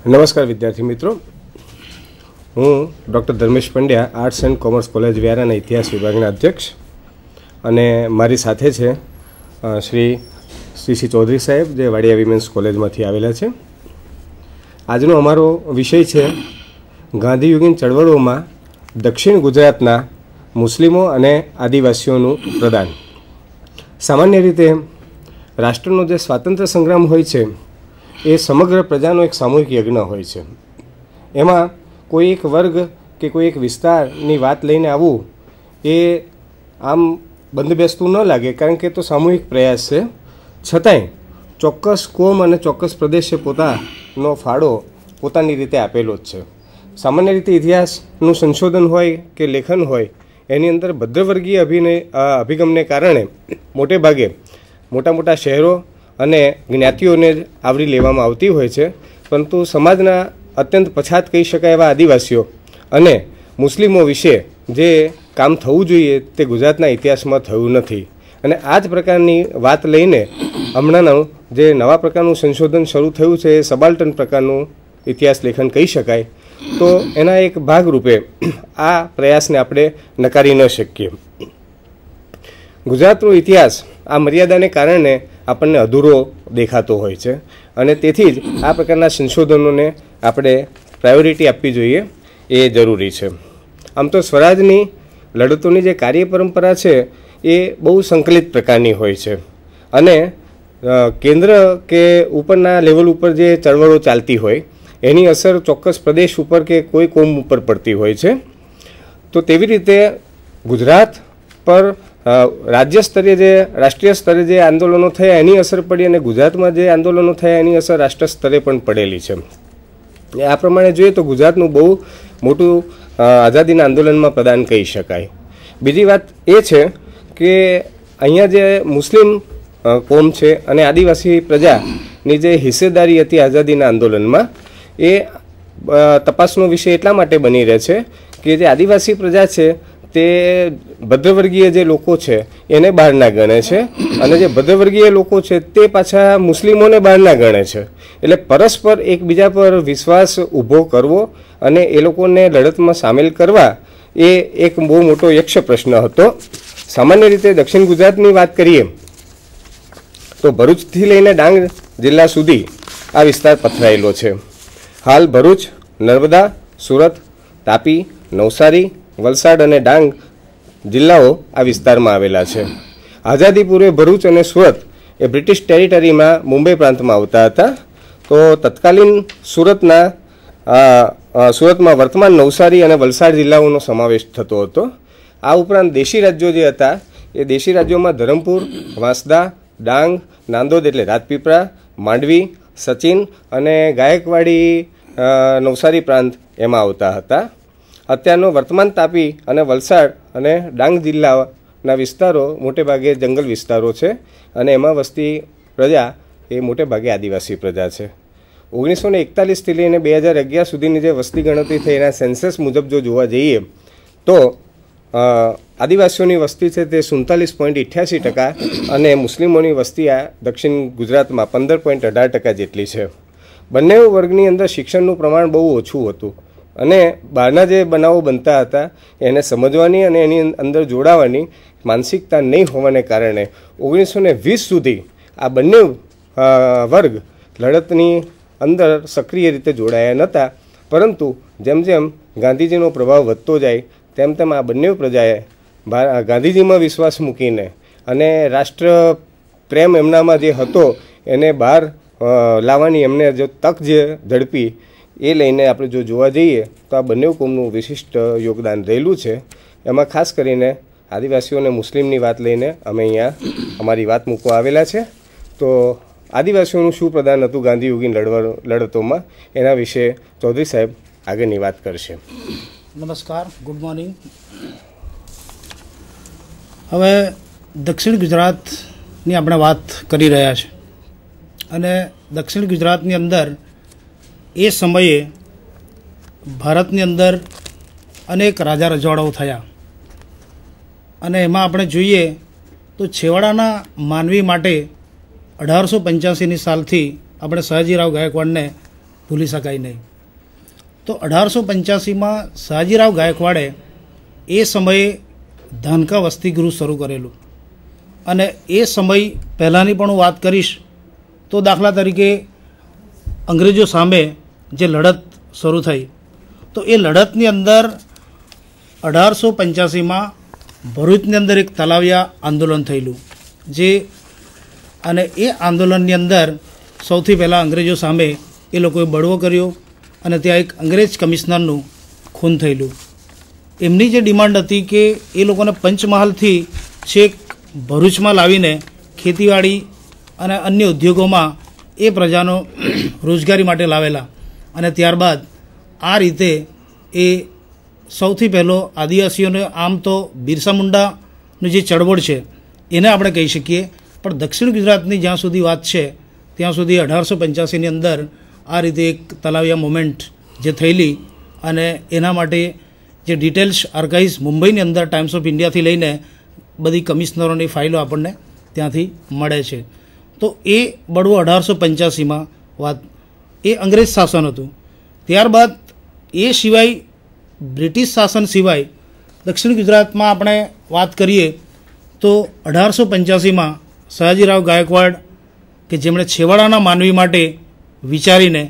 નમસ્કાર વિદ્યાર્થી મિત્રો, હું doctor Dharmesh Pandya, arts and commerce college વ્યારાના ઇતિહાસ વિભાગના અધ્યક્ષ, અને મારી સાથે છે શ્રી સી ચૌધરી સાહેબ, જે વાડિયા વિમેન્સ કોલેજમાંથી આવેલા છે. આજનો અમારો વિષય છે ગાંધીયુગીન ચળવળોમાં દક્ષિણ ગુજરાતના મુસ્લિમો અને આદિવાસીઓનું પ્રદાન. સામાન્ય રીતે રાષ્ટ્રનો જે સ્વાતંત્ર્ય સંગ્રામ હોય છે એ સમગ્ર પ્રજાનો એક સામૂહિક યજ્ઞ હોય છે. એમાં કોઈ એક વર્ગ કે કોઈ એક વિસ્તારની વાત લઈને આવવું એ આમ બંધબેસતું ન લાગે, કારણ કે તો સામૂહિક પ્રયાસ છે. છતાંય ચોક્કસ કોમ અને ચોક્કસ પ્રદેશે પોતાનો ફાળો પોતાની રીતે આપેલો જ છે. સામાન્ય રીતે ઇતિહાસનું સંશોધન હોય કે લેખન હોય એની અંદર ભદ્રવર્ગીય અભિગમને કારણે મોટે ભાગે મોટા મોટા શહેરો અને જ્ઞાતિઓને જ આવરી લેવામાં આવતી હોય છે, પરંતુ સમાજના અત્યંત પછાત કહી શકાય એવા આદિવાસીઓ અને મુસ્લિમો વિશે જે કામ થવું જોઈએ તે ગુજરાતના ઇતિહાસમાં થયું નથી. અને આ જ પ્રકારની વાત લઈને હમણાંનું જે નવા પ્રકારનું સંશોધન શરૂ થયું છે એ સબાલ્ટન પ્રકારનું ઇતિહાસ લેખન કહી શકાય. તો એના એક ભાગરૂપે આ પ્રયાસને આપણે નકારી ન શકીએ. ગુજરાતનો ઇતિહાસ આ મર્યાદાને કારણે આપણને અધૂરો દેખાતો હોય છે, અને તેથી જ આ પ્રકારના સંશોધનોને આપણે પ્રાયોરિટી આપવી જોઈએ એ જરૂરી છે. આમ તો સ્વરાજની લડતોની જે કાર્ય પરંપરા છે એ બહુ સંકલિત પ્રકારની હોય છે, અને કેન્દ્ર કે ઉપરના લેવલ ઉપર જે ચળવળો ચાલતી હોય એની અસર ચોક્કસ પ્રદેશ ઉપર કે કોઈ કોમ ઉપર પડતી હોય છે. તો તેવી રીતે ગુજરાત પર રાજ્ય સ્તરે જે રાષ્ટ્રીય સ્તરે જે આંદોલનો થયા એની અસર પડી, અને ગુજરાતમાં જે આંદોલનો થયા એની અસર રાષ્ટ્ર સ્તરે પણ પડેલી છે. આ પ્રમાણે જોઈએ તો ગુજરાતનું બહુ મોટું આઝાદીના આંદોલનમાં પ્રદાન કહી શકાય. બીજી વાત એ છે કે અહીંયા જે મુસ્લિમ કોમ છે અને આદિવાસી પ્રજાની જે હિસ્સેદારી હતી આઝાદીના આંદોલનમાં એ તપાસનો વિષય એટલા માટે બની રહે છે કે જે આદિવાસી પ્રજા છે તે ભદ્રવર્ગીય જે લોકો છે એને બહારના ગણે છે, અને જે ભદ્રવર્ગીય લોકો છે તે પાછા મુસ્લિમોને બહારના ગણે છે. એટલે પરસ્પર એકબીજા પર વિશ્વાસ ઊભો કરવો અને એ લોકોને લડતમાં સામેલ કરવા એ એક બહુ મોટો યક્ષ પ્રશ્ન હતો. સામાન્ય રીતે દક્ષિણ ગુજરાતની વાત કરીએ તો ભરૂચથી લઈને ડાંગ જિલ્લા સુધી આ વિસ્તાર પથરાયેલો છે. હાલ ભરૂચ, નર્મદા, સુરત, તાપી, નવસારી, વલસાડ અને ડાંગ જિલ્લાઓ આ વિસ્તારમાં આવેલા છે. આઝાદી પૂર્વે ભરૂચ અને સુરત એ બ્રિટિશ ટેરિટરીમાં મુંબઈ પ્રાંતમાં આવતા હતા. તો તત્કાલીન સુરતમાં વર્તમાન નવસારી અને વલસાડ જિલ્લાઓનો સમાવેશ થતો હતો. આ ઉપરાંત દેશી રાજ્યો જે હતા એ દેશી રાજ્યોમાં ધરમપુર, વાંસદા, ડાંગ, નાંદોદ એટલે રાજપીપળા, માંડવી, સચિન અને ગાયકવાડી નવસારી પ્રાંત એમાં આવતા હતા. અત્યારનો વર્તમાન તાપી અને વલસાડ અને ડાંગ જિલ્લાના વિસ્તારો મોટે ભાગે જંગલ વિસ્તારો છે, અને એમાં વસતી પ્રજા એ મોટે ભાગે આદિવાસી પ્રજા છે. 1941થી લઈને 2011 સુધીની જે વસ્તી ગણતરી થઈ એના સેન્સસ મુજબ જો જોવા જઈએ તો આદિવાસીઓની વસ્તી છે તે 47.88% અને મુસ્લિમોની વસ્તી આ દક્ષિણ ગુજરાતમાં 15.18% જેટલી છે. બંને વર્ગની અંદર શિક્ષણનું પ્રમાણ બહુ ઓછું હતું, અને બહારના જે બનાવો બનતા હતા એને સમજવાની અને એની અંદર જોડાવાની માનસિકતા નહીં હોવાને કારણે 1920 સુધી આ બંને વર્ગ લડતની અંદર સક્રિય રીતે જોડાયા નહોતા. પરંતુ જેમ જેમ ગાંધીજીનો પ્રભાવ વધતો જાય તેમ તેમ આ બંને પ્રજાએ ગાંધીજીમાં વિશ્વાસ મૂકીને અને રાષ્ટ્ર પ્રેમ એમનામાં જે હતો એને બહાર લાવવાની એમને જો તક જે ઝડપી એ લઈને આપણે જો જોવા જઈએ તો આ બંને કોમનું વિશિષ્ટ યોગદાન રહેલું છે. એમાં ખાસ કરીને આદિવાસીઓ અને મુસ્લિમની વાત લઈને અમે અહીંયા અમારી વાત મૂકવા આવેલા છે. તો આદિવાસીઓનું શું પ્રદાન હતું ગાંધીયુગીન લડતોમાં એના વિશે ચૌધરી સાહેબ આગળની વાત કરશે. નમસ્કાર, ગુડ મોર્નિંગ. હવે દક્ષિણ ગુજરાતની આપણે વાત કરી રહ્યા છે, અને દક્ષિણ ગુજરાતની અંદર એ સમયે ભારતની અંદર અનેક રાજા રજવાડાઓ થયા, અને એમાં આપણે જોઈએ તો છેવાડાના માનવી માટે 1885ની સાલથી આપણે સયાજીરાવ ગાયકવાડને ભૂલી શકાય નહીં. તો 1885માં સયાજીરાવ ગાયકવાડે એ સમયે ધાનકા વસતિગૃહ શરૂ કરેલું. અને એ સમય પહેલાંની પણ હું વાત કરીશ તો દાખલા તરીકે અંગ્રેજો સામે જે લડત શરૂ થઈ, તો એ લડતની અંદર 1885માં ભરૂચની અંદર એક તલાવિયા આંદોલન થયેલું અને એ આંદોલનની અંદર સૌથી પહેલાં અંગ્રેજો સામે એ લોકોએ બળવો કર્યો અને ત્યાં એક અંગ્રેજ કમિશનરનું ખૂન થયેલું. એમની જે ડિમાન્ડ હતી કે એ લોકોને પંચમહાલથી છેક ભરૂચમાં લાવીને ખેતીવાડી અને અન્ય ઉદ્યોગોમાં એ પ્રજાનો રોજગારી માટે લાવેલા અને ત્યારબાદ આ રીતે એ સૌથી પહેલો આદિવાસીઓને આમ તો બિરસા મુંડાની જે ચળવળ છે એને આપણે કહી શકીએ, પણ દક્ષિણ ગુજરાતની જ્યાં સુધી વાત છે ત્યાં સુધી 1885ની અંદર આ રીતે એક તલાવિયા મુવમેન્ટ જે થયેલી અને એના માટે જે ડિટેલ્સ આર્કાઇવ્સ મુંબઈની અંદર ટાઈમ્સ ઓફ ઇન્ડિયાથી લઈને બધી કમિશનરોની ફાઇલો આપણને ત્યાંથી મળે છે. તો એ બળવો 1885માં વાત એ અંગ્રેજ શાસન હતું. ત્યારબાદ એ સિવાય બ્રિટિશ શાસન સિવાય દક્ષિણ ગુજરાતમાં આપણે વાત કરીએ તો 1885માં સયાજીરાવ ગાયકવાડ કે જેમણે છેવાડાના માનવી માટે વિચારીને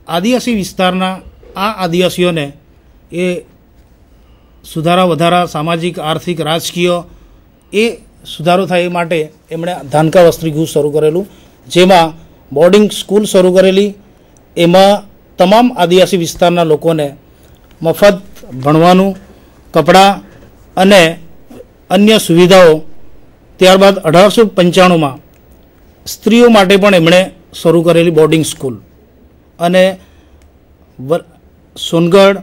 આદિવાસી વિસ્તારના આ આદિવાસીઓને એ સુધારા વધારા સામાજિક આર્થિક રાજકીય એ સુધારો થાય એ માટે એમણે ધાનકા વસતિગૃહ શરૂ કરેલું, જેમાં બોર્ડિંગ સ્કૂલ શરૂ કરેલી. એમાં તમામ આદિવાસી વિસ્તારના લોકોને મફત ભણવાનું, કપડાં અને અન્ય સુવિધાઓ. ત્યારબાદ 1895માં સ્ત્રીઓ માટે પણ એમણે શરૂ કરેલી બોર્ડિંગ સ્કૂલ અને સોનગઢ,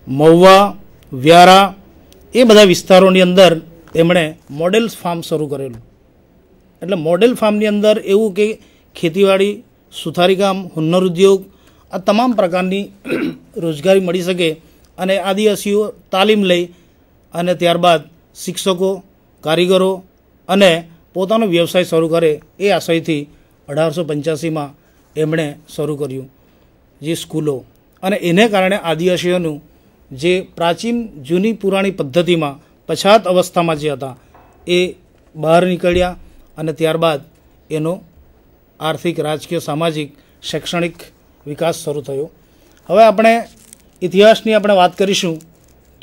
મહુવા, વ્યારા એ બધા વિસ્તારોની અંદર એમણે મોડેલ ફાર્મ શરૂ કરેલું. એટલે મોડેલ ફાર્મની અંદર એવું કે ખેતીવાડી, સુથારીકામ, હુન્નર ઉદ્યોગ આ તમામ પ્રકારની રોજગારી મળી શકે અને આદિવાસીઓ તાલીમ લઈ અને ત્યારબાદ શિક્ષકો, કારીગરો અને પોતાનો વ્યવસાય શરૂ કરે એ આશયથી 1885માં એમણે શરૂ કર્યું જે સ્કૂલો. અને એને કારણે આદિવાસીઓનું જે પ્રાચીન જૂની પુરાણી પદ્ધતિમાં પછાત અવસ્થામાં જે હતા એ બહાર નીકળ્યા અને ત્યારબાદ એનો આર્થિક, રાજકીય, સામાજિક, શૈક્ષણિક વિકાસ શરૂ થયો. હવે આપણે ઇતિહાસની આપણે વાત કરીશું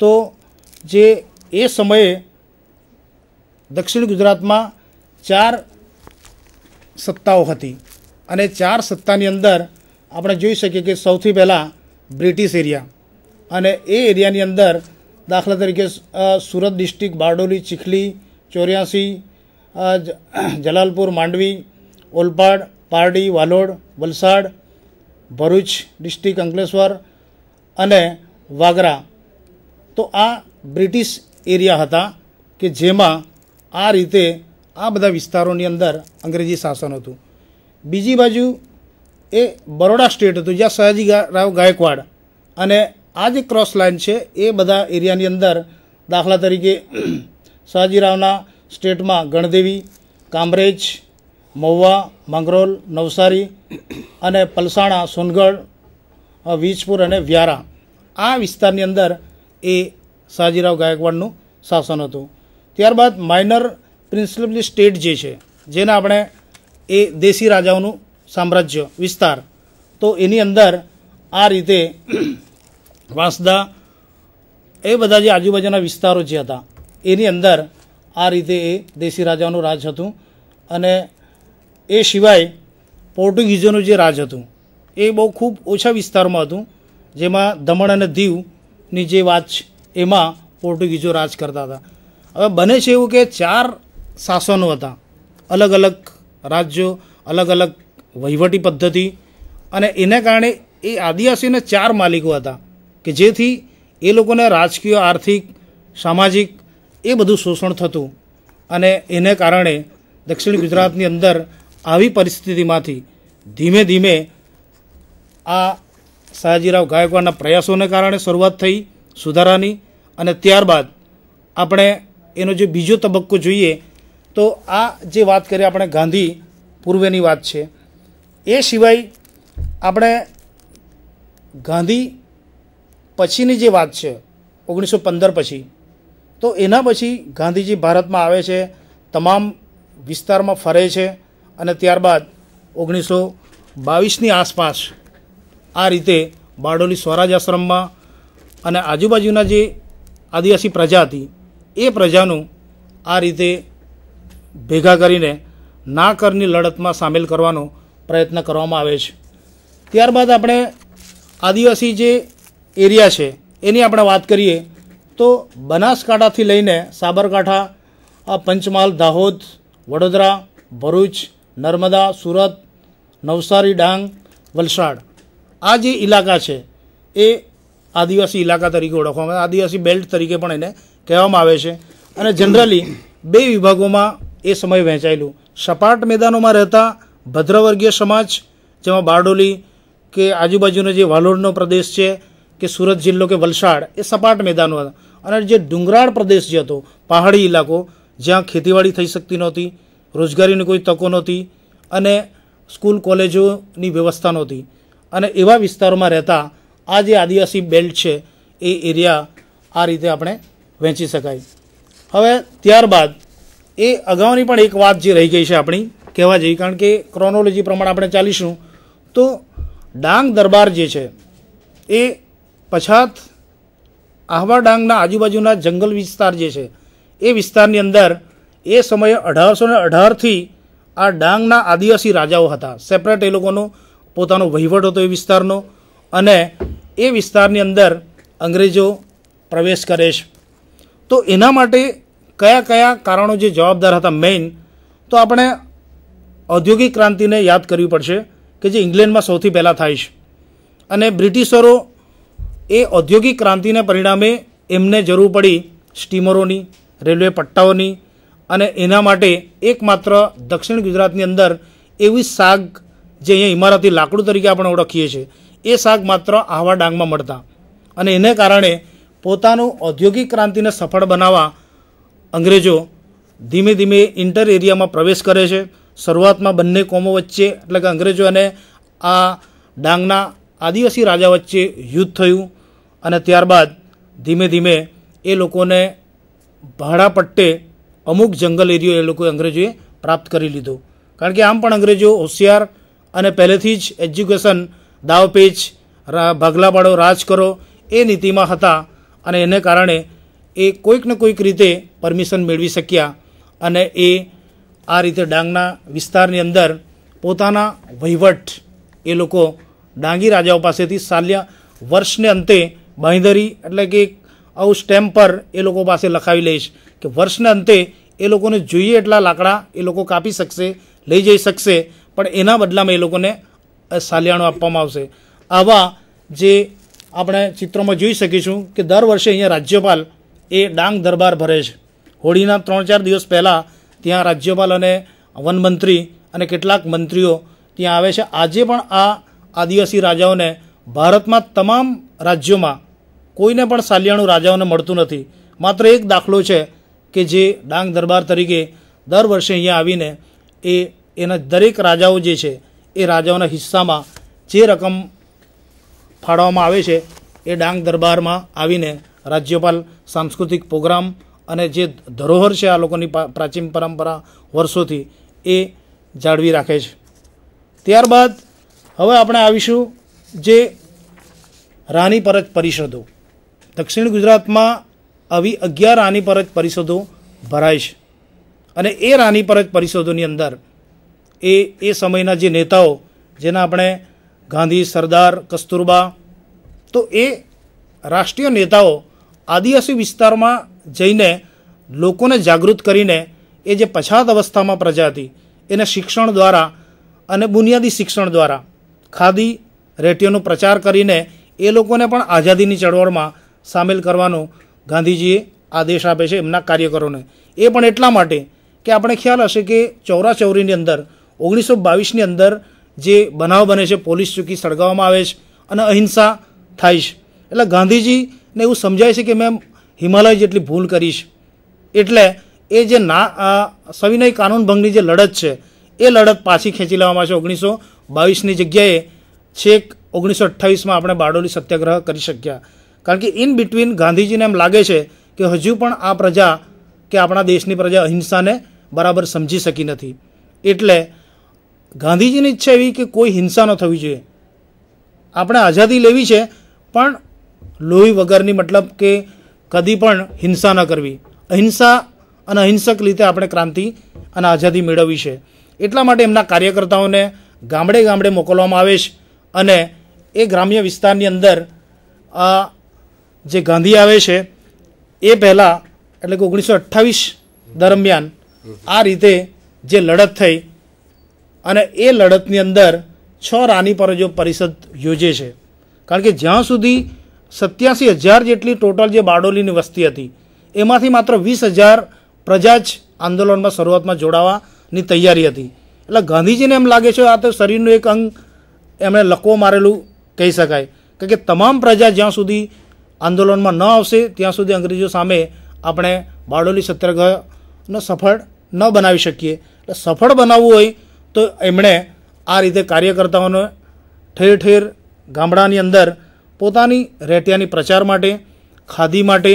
તો જે એ સમયે દક્ષિણ ગુજરાતમાં 4 સત્તાઓ હતી અને 4 સત્તાની અંદર આપણે જોઈ શકીએ કે સૌથી પહેલાં બ્રિટિશ એરિયા અને એ એરિયાની અંદર દાખલા તરીકે સુરત ડિસ્ટ્રિક્ટ, બારડોલી, ચીખલી, 84, જલાલપુર, માંડવી, ઓલપાડ, પારડી, વાલોડ, વલસાડ, ભરૂચ ડિસ્ટ્રિક્ટ, અંકલેશ્વર અને વાગરા. તો આ બ્રિટિશ એરિયા હતા કે જેમાં આ રીતે આ બધા વિસ્તારોની અંદર અંગ્રેજી શાસન હતું. બીજી બાજુ એ બરોડા સ્ટેટ હતું જ્યાં સયાજીરાવ ગાયકવાડ અને આ જે ક્રોસ લાઇન છે એ બધા એરિયાની અંદર દાખલા તરીકે સયાજીરાવના સ્ટેટમાં ગણદેવી, કામરેજ, મહુવા, માંગરોલ, નવસારી અને પલસાણા, સોનગઢ, વીજપુર અને વ્યારા આ વિસ્તારની અંદર એ સયાજીરાવ ગાયકવાડનું શાસન હતું. ત્યારબાદ માઇનર પ્રિન્સિપલી સ્ટેટ જે છે જેને આપણે એ દેશી રાજાઓનું સામ્રાજ્ય વિસ્તાર, તો એની અંદર આ રીતે વાંસદા એ બધા જે આજુબાજુના વિસ્તારો જે હતા એની અંદર આ રીતે એ દેશી રાજાઓનું રાજ હતું. અને એ સિવાય પોર્ટુગીઝોનું જે રાજ હતું એ બહુ ખૂબ ઓછા વિસ્તારમાં હતું, જેમાં દમણ અને દીવની જે વાત એમાં પોર્ટુગીઝો રાજ કરતા હતા. હવે બને છે એવું કે 4 શાસનો હતા, અલગ અલગ રાજ્યો, અલગ અલગ વહીવટી પદ્ધતિ અને એને કારણે એ આદિવાસીઓને 4 માલિકો હતા કે જેથી એ લોકોને રાજકીય, આર્થિક, સામાજિક એ બધું શોષણ થતું અને એને કારણે દક્ષિણ ગુજરાતની અંદર આવી પરિસ્થિતિમાંથી ધીમે ધીમે આ સયાજીરાવ ગાયકવાડના પ્રયાસોને કારણે શરૂઆત થઈ સુધારાની. અને ત્યારબાદ આપણે એનો જે બીજો તબક્કો જોઈએ તો આ જે વાત કરીએ આપણે ગાંધી પૂર્વેની વાત છે. એ સિવાય આપણે ગાંધી પછીની જે વાત છે 1915 પછી, તો એના પછી ગાંધીજી ભારતમાં આવે છે, તમામ વિસ્તારમાં ફરે છે અને ત્યારબાદ 1922ની આસપાસ આ રીતે બારડોલી સ્વરાજ આશ્રમમાં અને આજુબાજુના જે આદિવાસી પ્રજા હતી એ પ્રજાનું આ રીતે ભેગા કરીને ના કરની લડતમાં સામેલ કરવાનો પ્રયત્ન કરવામાં આવે છે. ત્યારબાદ આપણે આદિવાસી જે એરિયા છે એની આપણે વાત કરીએ તો બનાસકાંઠાથી લઈને સાબરકાંઠા, પંચમહાલ, દાહોદ, વડોદરા, ભરૂચ, નર્મદા, સુરત, નવસારી, ડાંગ, વલસાડ, આ જે ઇલાકા છે એ આદિવાસી ઇલાકા તરીકે ઓળખવામાં આવે, આદિવાસી બેલ્ટ તરીકે પણ એને કહેવામાં આવે છે. અને જનરલી 2 વિભાગોમાં એ સમયે વહેંચાયેલું. સપાટ મેદાનોમાં રહેતા ભદ્રવર્ગીય સમાજ, જેમાં બારડોલી કે આજુબાજુનો જે વાલોડનો પ્રદેશ છે કે સુરત જિલ્લો કે વલસાડ, એ સપાટ મેદાનો હતા. અને જે ડુંગરાળ પ્રદેશ જે હતો, પહાડી ઇલાકો, જ્યાં ખેતીવાડી થઈ શકતી નહોતી, રોજગારીની કોઈ તકો નહોતી અને સ્કૂલ કોલેજોની વ્યવસ્થા નહોતી, અને એવા વિસ્તારોમાં રહેતા આ જે આદિવાસી બેલ્ટ છે એ એરિયા આ રીતે આપણે વહેંચી શકાય. હવે ત્યારબાદ એ અગાઉની પણ એક વાત જે રહી ગઈ છે આપણી કહેવા જઈએ, કારણ કે ક્રોનોલોજી પ્રમાણે આપણે ચાલીશું, તો ડાંગ દરબાર જે છે એ પછાત આહવા ડાંગના આજુબાજુના જંગલ વિસ્તાર જે છે એ વિસ્તારની અંદર એ સમયે 1818થી આ ડાંગના આદિવાસી રાજાઓ હતા. સેપરેટ એ લોકોનો પોતાનો વહીવટ હતો એ વિસ્તારનો, અને એ વિસ્તારની અંદર અંગ્રેજો પ્રવેશ કરે છે. તો એના માટે કયા કયા કારણો જે જવાબદાર હતા મેઇન, તો આપણે ઔદ્યોગિક ક્રાંતિને યાદ કરવી પડશે કે જે ઇંગ્લેન્ડમાં સૌથી પહેલાં થાય છે. અને બ્રિટિશરો એ ઔદ્યોગિક ક્રાંતિને પરિણામે એમને જરૂર પડી સ્ટીમરોની, રેલવે પટ્ટાઓની, અને એના માટે એકમાત્ર દક્ષિણ ગુજરાતની અંદર એવી શાક જે અહીંયા ઇમારતી લાકડું તરીકે આપણે ઓળખીએ છીએ એ શાક માત્ર આહવા ડાંગમાં મળતા. અને એને કારણે પોતાનું ઔદ્યોગિક ક્રાંતિને સફળ બનાવવા અંગ્રેજો ધીમે ધીમે ઇન્ટર એરિયામાં પ્રવેશ કરે છે. શરૂઆતમાં બંને કોમો વચ્ચે, એટલે કે અંગ્રેજો અને આ ડાંગના આદિવાસી રાજા વચ્ચે યુદ્ધ થયું, અને ત્યારબાદ ધીમે ધીમે એ લોકોને ભાડા પટ્ટે અમુક જંગલ એરિયો એ લોકો અંગ્રેજોએ પ્રાપ્ત કરી લીધો. કારણ કે આમ પણ અંગ્રેજો હોશિયાર અને પહેલેથી જ એજ્યુકેશન, દાવપેચ, ભાગલા પાડો, રાજ કરો એ નીતિમાં હતા, અને એને કારણે એ કોઈક ને કોઈક રીતે પરમિશન મેળવી શક્યા, અને એ આ રીતે ડાંગના વિસ્તારની અંદર પોતાના વહીવટ એ લોકો ડાંગી રાજાઓ પાસેથી સાલ્યા. વર્ષને અંતે બાંહેધરી, એટલે કે આવું સ્ટેમ્પ પર એ લોકો પાસે લખાવી લઈશ કે વર્ષને અંતે એ લોકોને જોઈએ એટલા લાકડા એ લોકો કાપી શકશે, લઈ જઈ શકશે, પણ એના બદલામાં એ લોકોને સાલિયાણું આપવામાં આવશે. આવા જે આપણે ચિત્રોમાં જોઈ શકીશું કે દર વર્ષે અહીંયા રાજ્યપાલ એ ડાંગ દરબાર ભરે છે. હોળીના 3-4 દિવસ પહેલાં ત્યાં રાજ્યપાલ અને વનમંત્રી અને કેટલાક મંત્રીઓ ત્યાં આવે છે. આજે પણ આ આદિવાસી રાજાઓને ભારતમાં તમામ રાજ્યોમાં કોઈને પણ સાલિયાણું રાજાઓને મળતું નથી. માત્ર એક દાખલો છે કે જે ડાંગ દરબાર તરીકે દર વર્ષે અહીંયા આવીને એના દરેક રાજાઓ જે છે એ રાજાઓના હિસ્સામાં જે રકમ ફાળવવામાં આવે છે એ ડાંગ દરબારમાં આવીને રાજ્યપાલ સાંસ્કૃતિક પ્રોગ્રામ અને જે ધરોહર છે આ લોકોની પ્રાચીન પરંપરા વર્ષોથી એ જાળવી રાખે છે. ત્યારબાદ હવે આપણે આવીશું જે રાની પરજ પરિષદો. દક્ષિણ ગુજરાતમાં આવી 11 રાની પરજ પરિષદો ભરાય છે, અને એ રાની પરજ પરિષદોની અંદર એ સમયના જે નેતાઓ, જેના આપણે ગાંધી, સરદાર, કસ્તુરબા, તો એ રાષ્ટ્રીય નેતાઓ આદિવાસી વિસ્તારમાં જઈને લોકોને જાગૃત કરીને એ જે પછાત અવસ્થામાં પ્રજા હતી એને શિક્ષણ દ્વારા અને બુનિયાદી શિક્ષણ દ્વારા ખાદી, રેટીઓનો પ્રચાર કરીને એ લોકોને પણ આઝાદીની ચળવળમાં સામેલ કરવાનો ગાંધીજીએ આદેશ આપે છે એમના કાર્યકરોને. એ પણ એટલા માટે કે આપણે ખ્યાલ હશે કે 84-84ની અંદર 1922ની અંદર જે બનાવ બને છે, પોલીસ ચોકી સળગાવવામાં આવે છે અને અહિંસા થાય છે. એટલે ગાંધીજીને એવું સમજાય છે કે મેં હિમાલય જેટલી ભૂલ કરી છે, એટલે એ જે સવિનય કાનૂન ભંગની જે લડત છે એ લડત પાછી ખેંચી લેવામાં છે. 1922ની જગ્યાએ છેક 1928માં આપણે બારડોલી સત્યાગ્રહ કરી શક્યા. કારણ કે ઇન બિટવીન ગાંધીજીને એમ લાગે છે કે હજુ પણ આ પ્રજા કે આપણા દેશની પ્રજા અહિંસાને બરાબર સમજી શકી નથી. એટલે ગાંધીજીની ઈચ્છા એવી કે કોઈ હિંસા ન થવી જોઈએ. આપણે આઝાદી લેવી છે પણ લોહી વગરની, મતલબ કે કદી પણ હિંસા ન કરવી. અહિંસા અને અહિંસક રીતે આપણે ક્રાંતિ અને આઝાદી મેળવવી છે. એટલા માટે એમના કાર્યકર્તાઓને ગામડે ગામડે મોકલવામાં આવે છે અને એ ગ્રામ્ય વિસ્તારની અંદર જે ગાંધી આવે છે એ પહેલાં એટલે કે 1928 દરમિયાન આ રીતે જે લડત થઈ અને એ લડતની અંદર 6 રાની પરજો પરિષદ યોજે છે. કારણ કે જ્યાં સુધી 87,000 જેટલી ટોટલ જે બારડોલીની વસ્તી હતી એમાંથી માત્ર 20,000 પ્રજા જ આંદોલનમાં શરૂઆતમાં જોડાવાની તૈયારી હતી. એટલે ગાંધીજીને એમ લાગે છે આ તો શરીરનું એક અંગ એમણે લકવો મારેલું કહી શકાય. કારણ કે તમામ પ્રજા જ્યાં સુધી આંદોલનમાં ન આવશે ત્યાં સુધી અંગ્રેજો સામે આપણે બારડોલી સત્યાગ્રહને સફળ ન બનાવી શકીએ. એટલે સફળ બનાવવું હોય તો એમણે આ રીતે કાર્યકર્તાઓને ઠેર ઠેર ગામડાની અંદર પોતાની રેટિયાની પ્રચાર માટે, ખાદી માટે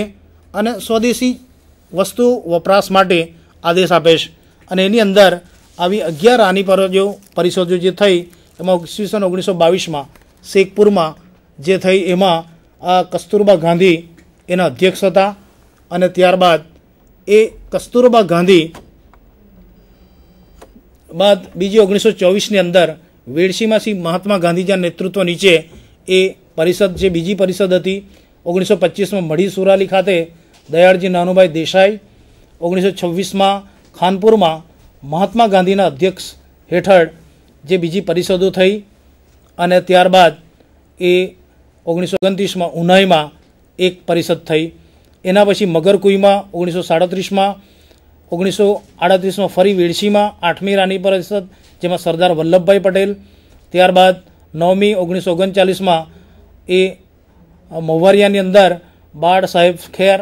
અને સ્વદેશી વસ્તુ વપરાશ માટે આદેશ આપે છે. અને એની અંદર આવી 11 રાની પરિષદો જે થઈ એમાં 1922માં શેખપુરમાં જે થઈ એમાં આ કસ્તુરબા ગાંધી એના અધ્યક્ષ હતા. અને ત્યારબાદ એ કસ્તુરબા ગાંધી બાદ બીજી 1924ની અંદર વેડશીમાં શ્રી મહાત્મા ગાંધીજીના નેતૃત્વ નીચે એ પરિષદ જે બીજી પરિષદ હતી 1925માં મઢી સુરાલી ખાતે દયાળજી નાનુભાઈ દેસાઈ, 1926માં ખાનપુરમાં મહાત્મા ગાંધીના અધ્યક્ષ હેઠળ જે બીજી પરિષદો થઈ. અને ત્યારબાદ એ 1929માં ઉનાઈમાં એક પરિષદ થઈ. એના પછી મગરકુઈમાં 1937માં, 1938માં ફરી વેડશીમાં 8મી રાની પરિષદ જેમાં સરદાર વલ્લભભાઈ પટેલ. ત્યારબાદ 9મી 1939માં એ મહુવારિયાની અંદર બાળા સાહેબ ખેર,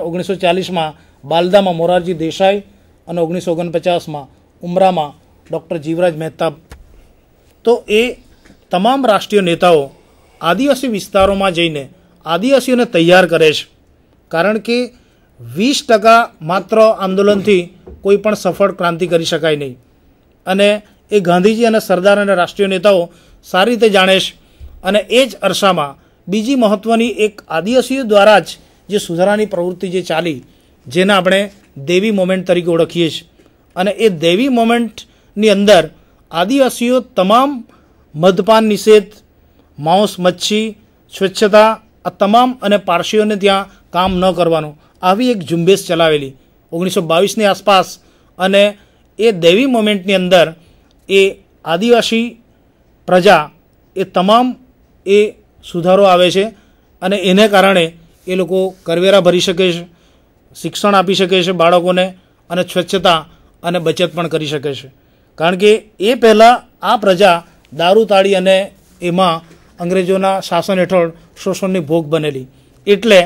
1940માં બાલદામાં મોરારજી દેસાઈ અને 1949માં ઉમરામાં ડૉક્ટર જીવરાજ મહેતા. તો એ તમામ રાષ્ટ્રીય નેતાઓ આદિવાસી વિસ્તારોમાં જઈને આદિવાસીઓને તૈયાર કરે છે. કારણ કે 20% માત્ર આંદોલનથી કોઈ પણ સફળ ક્રાંતિ કરી શકાય નહીં. અને એ ગાંધીજી અને સરદાર અને રાષ્ટ્રીય નેતાઓ સારી રીતે જાણે છે. અને એ જ અરસામાં બીજી મહત્ત્વની એક આદિવાસીઓ દ્વારા જ જે સુધારાની પ્રવૃત્તિ જે ચાલી જેને આપણે દેવી મોમેન્ટ તરીકે ઓળખીએ છીએ. અને એ દેવી મોમેન્ટની અંદર આદિવાસીઓ તમામ મદપાન નિષેધ, માંસ મચ્છી, સ્વચ્છતા આ તમામ અને પારસીઓને ત્યાં કામ ન કરવાનું આવી એક ઝુંબેશ ચલાવેલી 1922ની આસપાસ. અને એ દેવી મોમેન્ટની અંદર એ આદિવાસી પ્રજા એ તમામ એ સુધારો આવે છે. અને એને કારણે એ લોકો કરવેરા ભરી શકે છે, શિક્ષણ આપી શકે છે બાળકોને અને સ્વચ્છતા અને બચત પણ કરી શકે છે. કારણ કે એ પહેલાં આ પ્રજા દારૂ તાળી અને એમાં અંગ્રેજોના શાસન હેઠળ શોષણની ભોગ બનેલી. એટલે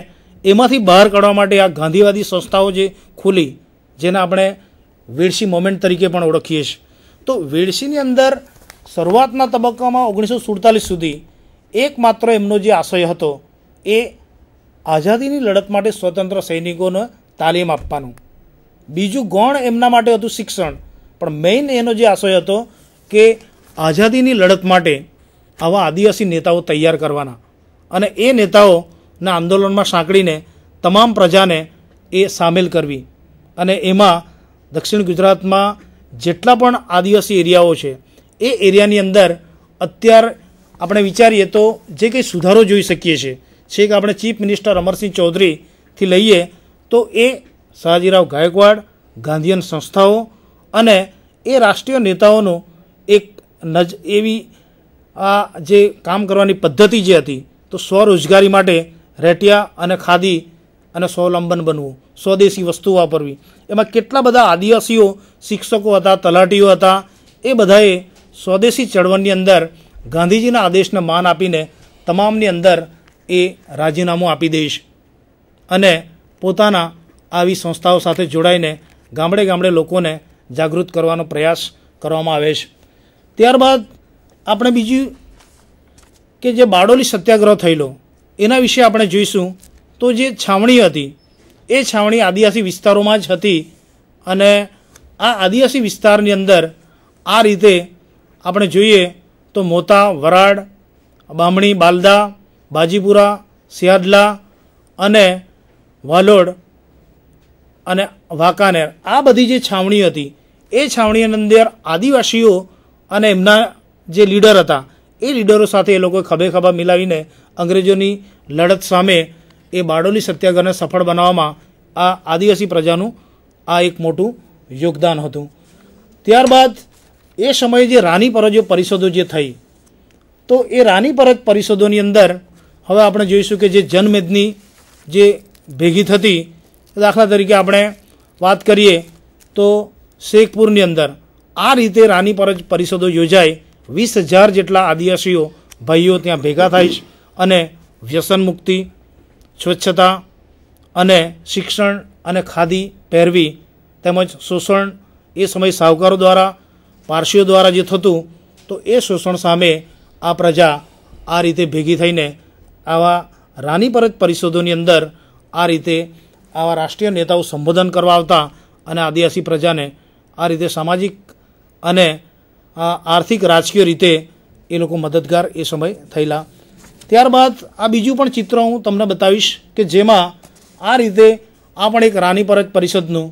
એમાંથી બહાર કાઢવા માટે આ ગાંધીવાદી સંસ્થાઓ જે ખુલી જેને આપણે વેડશી મોમેન્ટ તરીકે પણ ઓળખીએ છીએ. તો વેડશીની અંદર શરૂઆતના તબક્કામાં 1947 સુધી એકમાત્ર એમનો જે આશય હતો એ આઝાદીની લડત માટે સ્વતંત્ર સૈનિકોને તાલીમ આપવાનું. બીજું ગૌણ એમના માટે હતું શિક્ષણ. પણ મેઇન એનો જે આશય હતો કે આઝાદીની લડત માટે આવા આદિવાસી નેતાઓ તૈયાર કરવાના અને એ નેતાઓના આંદોલનમાં સાંકળીને તમામ પ્રજાને એ સામેલ કરવી. અને એમાં દક્ષિણ ગુજરાતમાં જેટલા પણ આદિવાસી એરિયાઓ છે એ એરિયાની અંદર અત્યારે આપણે વિચારીએ તો જે કંઈ સુધારો જોઈ શકીએ છીએ છે કે આપણે ચીફ મિનિસ્ટર અમરસિંહ ચૌધરીથી લઈએ તો એ સયાજીરાવ ગાયકવાડ, ગાંધીયન સંસ્થાઓ અને એ રાષ્ટ્રીય નેતાઓનું એક એવી આ જે કામ કરવાની પદ્ધતિ જે હતી તો સ્વરોજગારી માટે રેટિયા અને ખાદી અને સ્વાવલંબન બનવું, સ્વદેશી વસ્તુ વાપરવી. એમાં કેટલા બધા આદિવાસીઓ શિક્ષકો હતા, તલાટીઓ હતા. એ બધાએ સ્વદેશી ચળવળની અંદર ગાંધીજીના આદેશને માન આપીને તમામની અંદર એ રાજીનામું આપી દઈશ અને પોતાના આવી સંસ્થાઓ સાથે જોડાઈને ગામડે ગામડે લોકોને જાગૃત કરવાનો પ્રયાસ કરવામાં આવે છે. ત્યારબાદ આપણે બીજી કે જે બારડોલી સત્યાગ્રહ થયેલો એના વિશે આપણે જોઈશું. તો જે છાવણી હતી એ છાવણી આદિવાસી વિસ્તારોમાં જ હતી અને આ આદિવાસી વિસ્તારની અંદર આ રીતે આપણે જોઈએ તો મોતા, વરાડ, બામણી, બાલદા, બાજીપુરા, સિયાદલા અને વાલોડ અને વાંકાનેર આ બધી જે છાવણી હતી એ છાવણીની અંદર આદિવાસીઓ અને એમના જે લીડર હતા એ લીડરો સાથે એ લોકોએ ખભે ખભા મિલાવીને અંગ્રેજોની લડત સામે એ બારડોલી સત્યાગ્રહને સફળ બનાવવામાં આ આદિવાસી પ્રજાનું આ એક મોટું યોગદાન હતું. ત્યારબાદ એ સમયે જે રાની પરજ પરિષદો જે થઈ તો એ રાની પરજ પરિષદોની અંદર હવે આપણે જોઈશું કે જે જનમેદની જે ભેગી થતી, દાખલા તરીકે આપણે વાત કરીએ તો શેખપુરની અંદર આ રીતે રાની પરજ પરિષદો યોજાય. 20,000 જેટલા આદિવાસીઓ ભાઈઓ ત્યાં ભેગા થાય છે અને વ્યસન મુક્તિ, સ્વચ્છતા અને શિક્ષણ અને ખાદી પહેરવી તેમજ શોષણ એ સમયે સાહુકારો દ્વારા, પારસીઓ દ્વારા જે થતું તો એ શોષણ સામે આ પ્રજા આ રીતે ભેગી થઈને આવા રાની પરજ પરિષદોની અંદર આ રીતે આવા રાષ્ટ્રીય નેતાઓ સંબોધન કરવા આવતા અને આદિવાસી પ્રજાને આ રીતે સામાજિક અને આર્થિક રાજકીય રીતે એ લોકો મદદગાર એ સમય થયેલા. ત્યારબાદ આ બીજું પણ ચિત્ર હું તમને બતાવીશ કે જેમાં આ રીતે આ પણ એક રાની પરજ પરિષદનું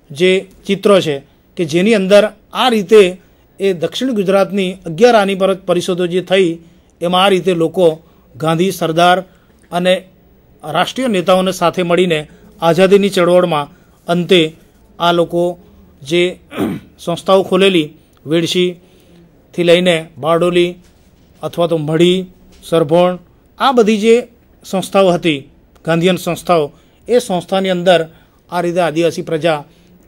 જે ચિત્ર છે કે જેની અંદર આ રીતે એ દક્ષિણ ગુજરાતની 11 રાની પરજ પરિષદો જે થઈ એમાં આ રીતે લોકો ગાંધી, સરદાર અને રાષ્ટ્રીય નેતાઓને સાથે મળીને આઝાદીની ચળવળમાં અંતે આ લોકો જે સંસ્થાઓ ખોલેલી વેડશીથી લઈને બારડોલી અથવા તો મઢી, સરભોણ આ બધી જે સંસ્થાઓ હતી ગાંધીયન સંસ્થાઓ એ સંસ્થાની અંદર આ રીતે આદિવાસી પ્રજા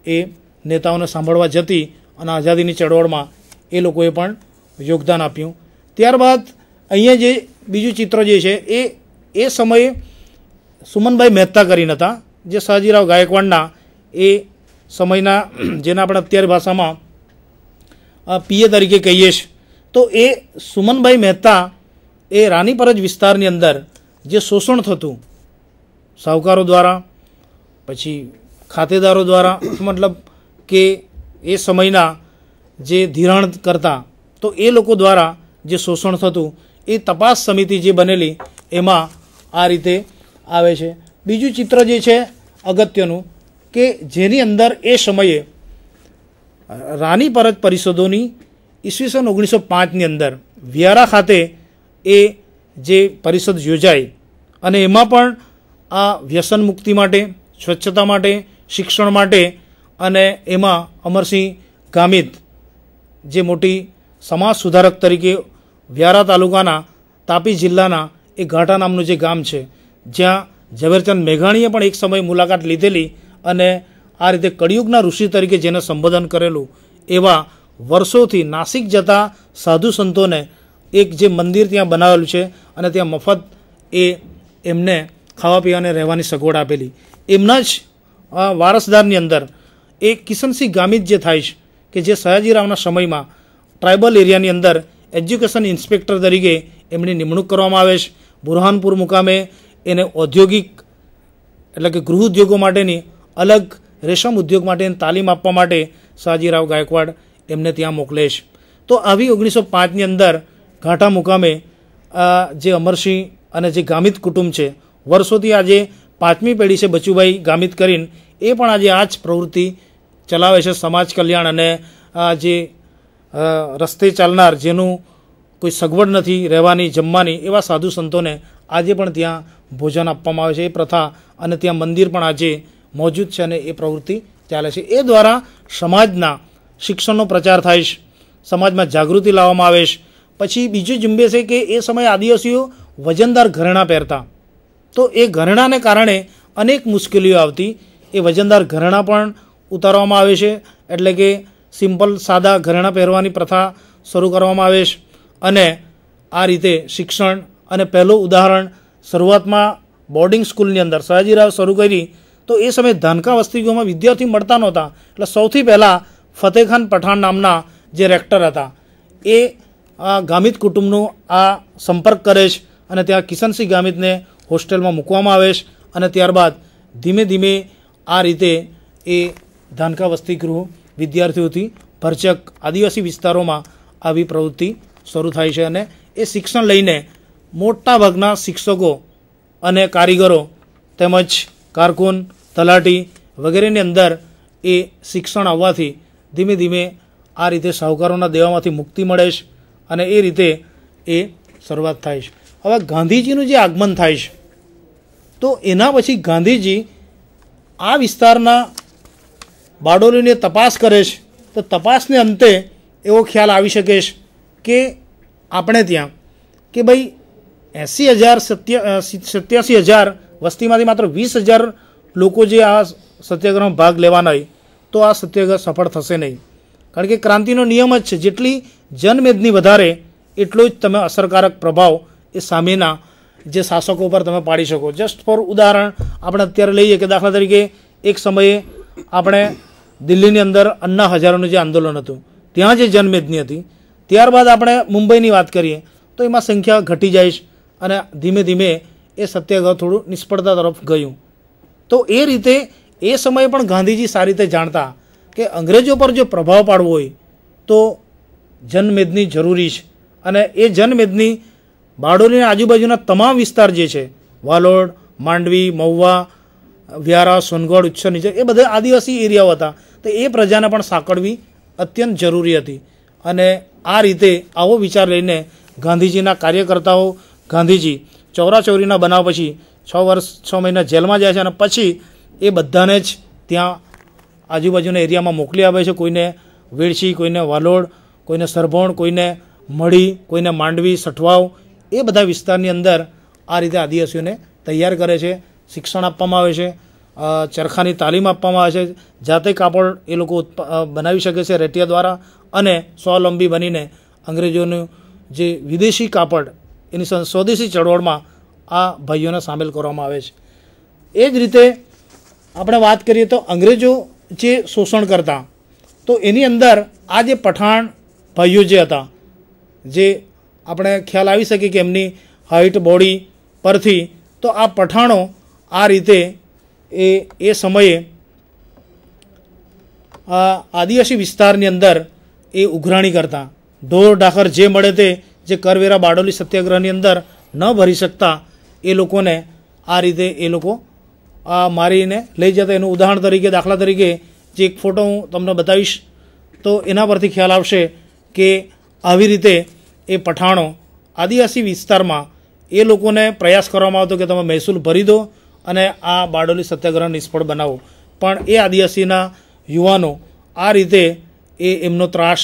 એ નેતાઓને સાંભળવા જતી અને આઝાદીની ચળવળમાં એ લોકોએ પણ યોગદાન આપ્યું. ત્યારબાદ અહીંયા જે બીજું ચિત્ર જે છે એ સમયે સુમનભાઈ મહેતા કરીને હતા જે સયાજીરાવ ગાયકવાડના એ સમયના જેને આપણે અત્યારે ભાષામાં પીએ તરીકે કહીએ છીએ. તો એ સુમનભાઈ મહેતા એ રાની પરજ વિસ્તારની અંદર જે શોષણ થતું સાહુકારો દ્વારા, પછી ખાતેદારો દ્વારા, મતલબ કે એ સમયના જે ધિરાણ કરતા તો એ લોકો દ્વારા જે શોષણ થતું એ તપાસ સમિતિ જે બનેલી એમાં આ રીતે આવે છે. બીજું ચિત્ર જે છે અગત્યનું કે જેની અંદર એ સમયે રાની પરજ પરિષદોની ઈસવીસન 1905ની અંદર વ્યારા ખાતે એ જે પરિષદ યોજાઈ અને એમાં પણ આ વ્યસન મુક્તિ માટે, સ્વચ્છતા માટે, શિક્ષણ માટે અને એમાં અમરસિંહ ગામિત જે મોટી સમાજ સુધારક તરીકે વ્યારા તાલુકાના તાપી જિલ્લાના એ ઘાટા નામનું જે ગામ છે જ્યાં ઝવેરચંદ મેઘાણીએ પણ એક સમય મુલાકાત લીધેલી અને આ રીતે કળિયુગના ઋષિ તરીકે જેને સંબોધન કરેલું એવા વર્ષોથી નાસિક જતા સાધુ સંતોને એક જે મંદિર ત્યાં બનાવેલું છે અને ત્યાં મફત એમને ખાવા પીવાને રહેવાની સગવડ આપેલી. એમના જ વારસદારની અંદર એ કિશનસિંહ ગામિત જે થાય છે કે જે સયાજીરાવના સમયમાં ટ્રાઇબલ એરિયાની અંદર એજ્યુકેશન ઇન્સ્પેક્ટર તરીકે એમની નિમણૂક કરવામાં આવે છે. બુરહાનપુર મુકામે એને ઔદ્યોગિક એટલે કે ગૃહ ઉદ્યોગો માટેની અલગ રેશમ ઉદ્યોગ માટેની તાલીમ આપવા માટે સયાજીરાવ ગાયકવાડ એમને ત્યાં મોકલે છે. તો આવી 1905ની અંદર ઘાટા મુકામે જે અમરસિંહ અને જે ગામિત કુટુંબ છે વર્ષોથી આજે 5મી પેઢી છે બચુભાઈ ગામિત કરીને એ પણ આજે આ જ પ્રવૃત્તિ ચલાવે છે. સમાજ કલ્યાણ અને જે રસ્તે ચાલનાર જેનું કોઈ સગવડ નથી રહેવાની, જમવાની એવા સાધુ સંતોને આજે પણ ત્યાં ભોજન આપવામાં આવે છે. એ પ્રથા અને ત્યાં મંદિર પણ આજે મોજૂદ છે અને એ પ્રવૃત્તિ ચાલે છે. એ દ્વારા સમાજના શિક્ષણનો પ્રચાર થાય છે, સમાજમાં જાગૃતિ લાવવામાં આવે છે. પછી બીજું ઝુંબેશ છે કે એ સમયે આદિવાસીઓ વજનદાર ઘરેણાં પહેરતા તો એ ઘરેણાંને કારણે અનેક મુશ્કેલીઓ આવતી. એ વજનદાર ઘરેણાં પણ ઉતારવામાં આવે છે એટલે કે સિમ્પલ સાદા ઘરેણાં પહેરવાની પ્રથા શરૂ કરવામાં આવે છે અને આ રીતે શિક્ષણ અને પહેલું ઉદાહરણ શરૂઆતમાં બોર્ડિંગ સ્કૂલની અંદર સયાજીરાવ શરૂ કરી તો એ સમયે ધાનકા વસ્તીગૃહમાં વિદ્યાર્થી મળતા નહોતા એટલે સૌથી પહેલાં ફતેખાન પઠાણ નામના જે રેક્ટર હતા એ આ ગામિત કુટુંબનું આ સંપર્ક કરે છે અને ત્યાં કિશનસિંહ ગામિતને હોસ્ટેલમાં મૂકવામાં આવે છે અને ત્યારબાદ ધીમે ધીમે આ રીતે એ ધાનકા વસતિ ગૃહ વિદ્યાર્થીઓથી ભરચક આદિવાસી વિસ્તારોમાં આવી પ્રવૃત્તિ શરૂ થાય છે અને એ શિક્ષણ લઈને મોટાભાગના શિક્ષકો અને કારીગરો તેમજ કારકુન તલાટી વગેરેની અંદર એ શિક્ષણ આવવાથી ધીમે ધીમે આ રીતે શાહુકારોના દેવામાંથી મુક્તિ મળે છે અને એ રીતે એ શરૂઆત થાય છે. હવે ગાંધીજીનું જે આગમન થાય છે તો એના પછી ગાંધીજી આ વિસ્તારના બારડોલીની તપાસ કરે છે. તો તપાસને અંતે એવો ખ્યાલ આવી શકે છે કે આપણે ત્યાં કે ભાઈ 87,000 વસ્તીમાંથી માત્ર 20,000 લોકો જે આ સત્યાગ્રહમાં ભાગ લેવાના હોય તો આ સત્યાગ્રહ સફળ થશે નહીં. કારણ કે ક્રાંતિનો નિયમ જ છે, જેટલી જનમેદની વધારે એટલો જ તમે અસરકારક પ્રભાવ એ સામેના જે શાસકો પર તમે પાડી શકો. જસ્ટ ફોર ઉદાહરણ આપણે અત્યારે લઈએ કે દાખલા તરીકે એક સમયે આપણે દિલ્હીની અંદર અન્ના હજારોનું જે આંદોલન હતું ત્યાં જે જનમેદની હતી, ત્યારબાદ આપણે મુંબઈની વાત કરીએ તો એમાં સંખ્યા ઘટી જાય છે અને ધીમે ધીમે એ સત્યાગ્રહ થોડું નિષ્ફળતા તરફ ગયું. તો એ રીતે એ સમયે પણ ગાંધીજી સારી રીતે જાણતા કે અંગ્રેજો પર જો પ્રભાવ પાડવો હોય તો જનમેદની જરૂરી છે અને એ જનમેદની બારડોલીના આજુબાજુના તમામ વિસ્તાર જે છે વાલોડ, માંડવી, મહુવા, વ્યારા, સોનગઢ, ઉચ્છર નીચે એ બધા આદિવાસી એરિયાઓ હતા. તો એ પ્રજાને પણ સાંકળવી અત્યંત જરૂરી હતી અને આ રીતે આવો વિચાર લઈને ગાંધીજીના કાર્યકર્તાઓ ગાંધીજી ચોરાચોરીના બનાવ પછી 6 મહિના જેલમાં જાય છે અને પછી એ બધાને જ ત્યાં આજુબાજુના એરિયામાં મોકલી આવે છે. કોઈને વેડશી, કોઈને વાલોડ, કોઈને સરભોણ, કોઈને મળી, કોઈને માંડવી, સઠવાવ, એ બધા વિસ્તારની અંદર આ રીતે આદિવાસીઓને તૈયાર કરે છે. શિક્ષણ આપવામાં આવે છે, ચરખાની તાલીમ આપવામાં આવે છે, જાતે કાપડ એ લોકો બનાવી શકે છે રેટિયા દ્વારા અને સ્વાવલંબી બનીને અંગ્રેજોનું જે વિદેશી કાપડ એની સ્વદેશી ચળવળમાં આ ભાઈઓને સામેલ કરવામાં આવે છે. એ જ રીતે આપણે વાત કરીએ તો અંગ્રેજો જે શોષણ કરતા તો એની અંદર આ જે પઠાણ ભાઈઓ જે હતા, જે આપણે ખ્યાલ આવી શકે કે એમની હાઇટ બોડી પરથી તો આ પઠાણો આ રીતે એ સમયે આદિવાસી વિસ્તારની અંદર એ ઉઘરાણી કરતા. ઢોર ઢાખર જે મળે તે જે કરવેરા બારડોલી સત્યાગ્રહની અંદર ન ભરી શકતા એ લોકોને આ રીતે એ લોકો આ મારીને લઈ જતા. એનું ઉદાહરણ તરીકે દાખલા તરીકે જે એક ફોટો હું તમને બતાવીશ તો એના પરથી ખ્યાલ આવશે કે આવી રીતે એ પઠાણો આદિવાસી વિસ્તારમાં એ લોકોને પ્રયાસ કરવામાં આવતો કે તમે મહેસૂલ ભરી દો અને આ બારડોલી સત્યાગ્રહ નિષ્ફળ બનાવો. પણ એ આદિવાસીના યુવાનો આ રીતે એ એમનો ત્રાસ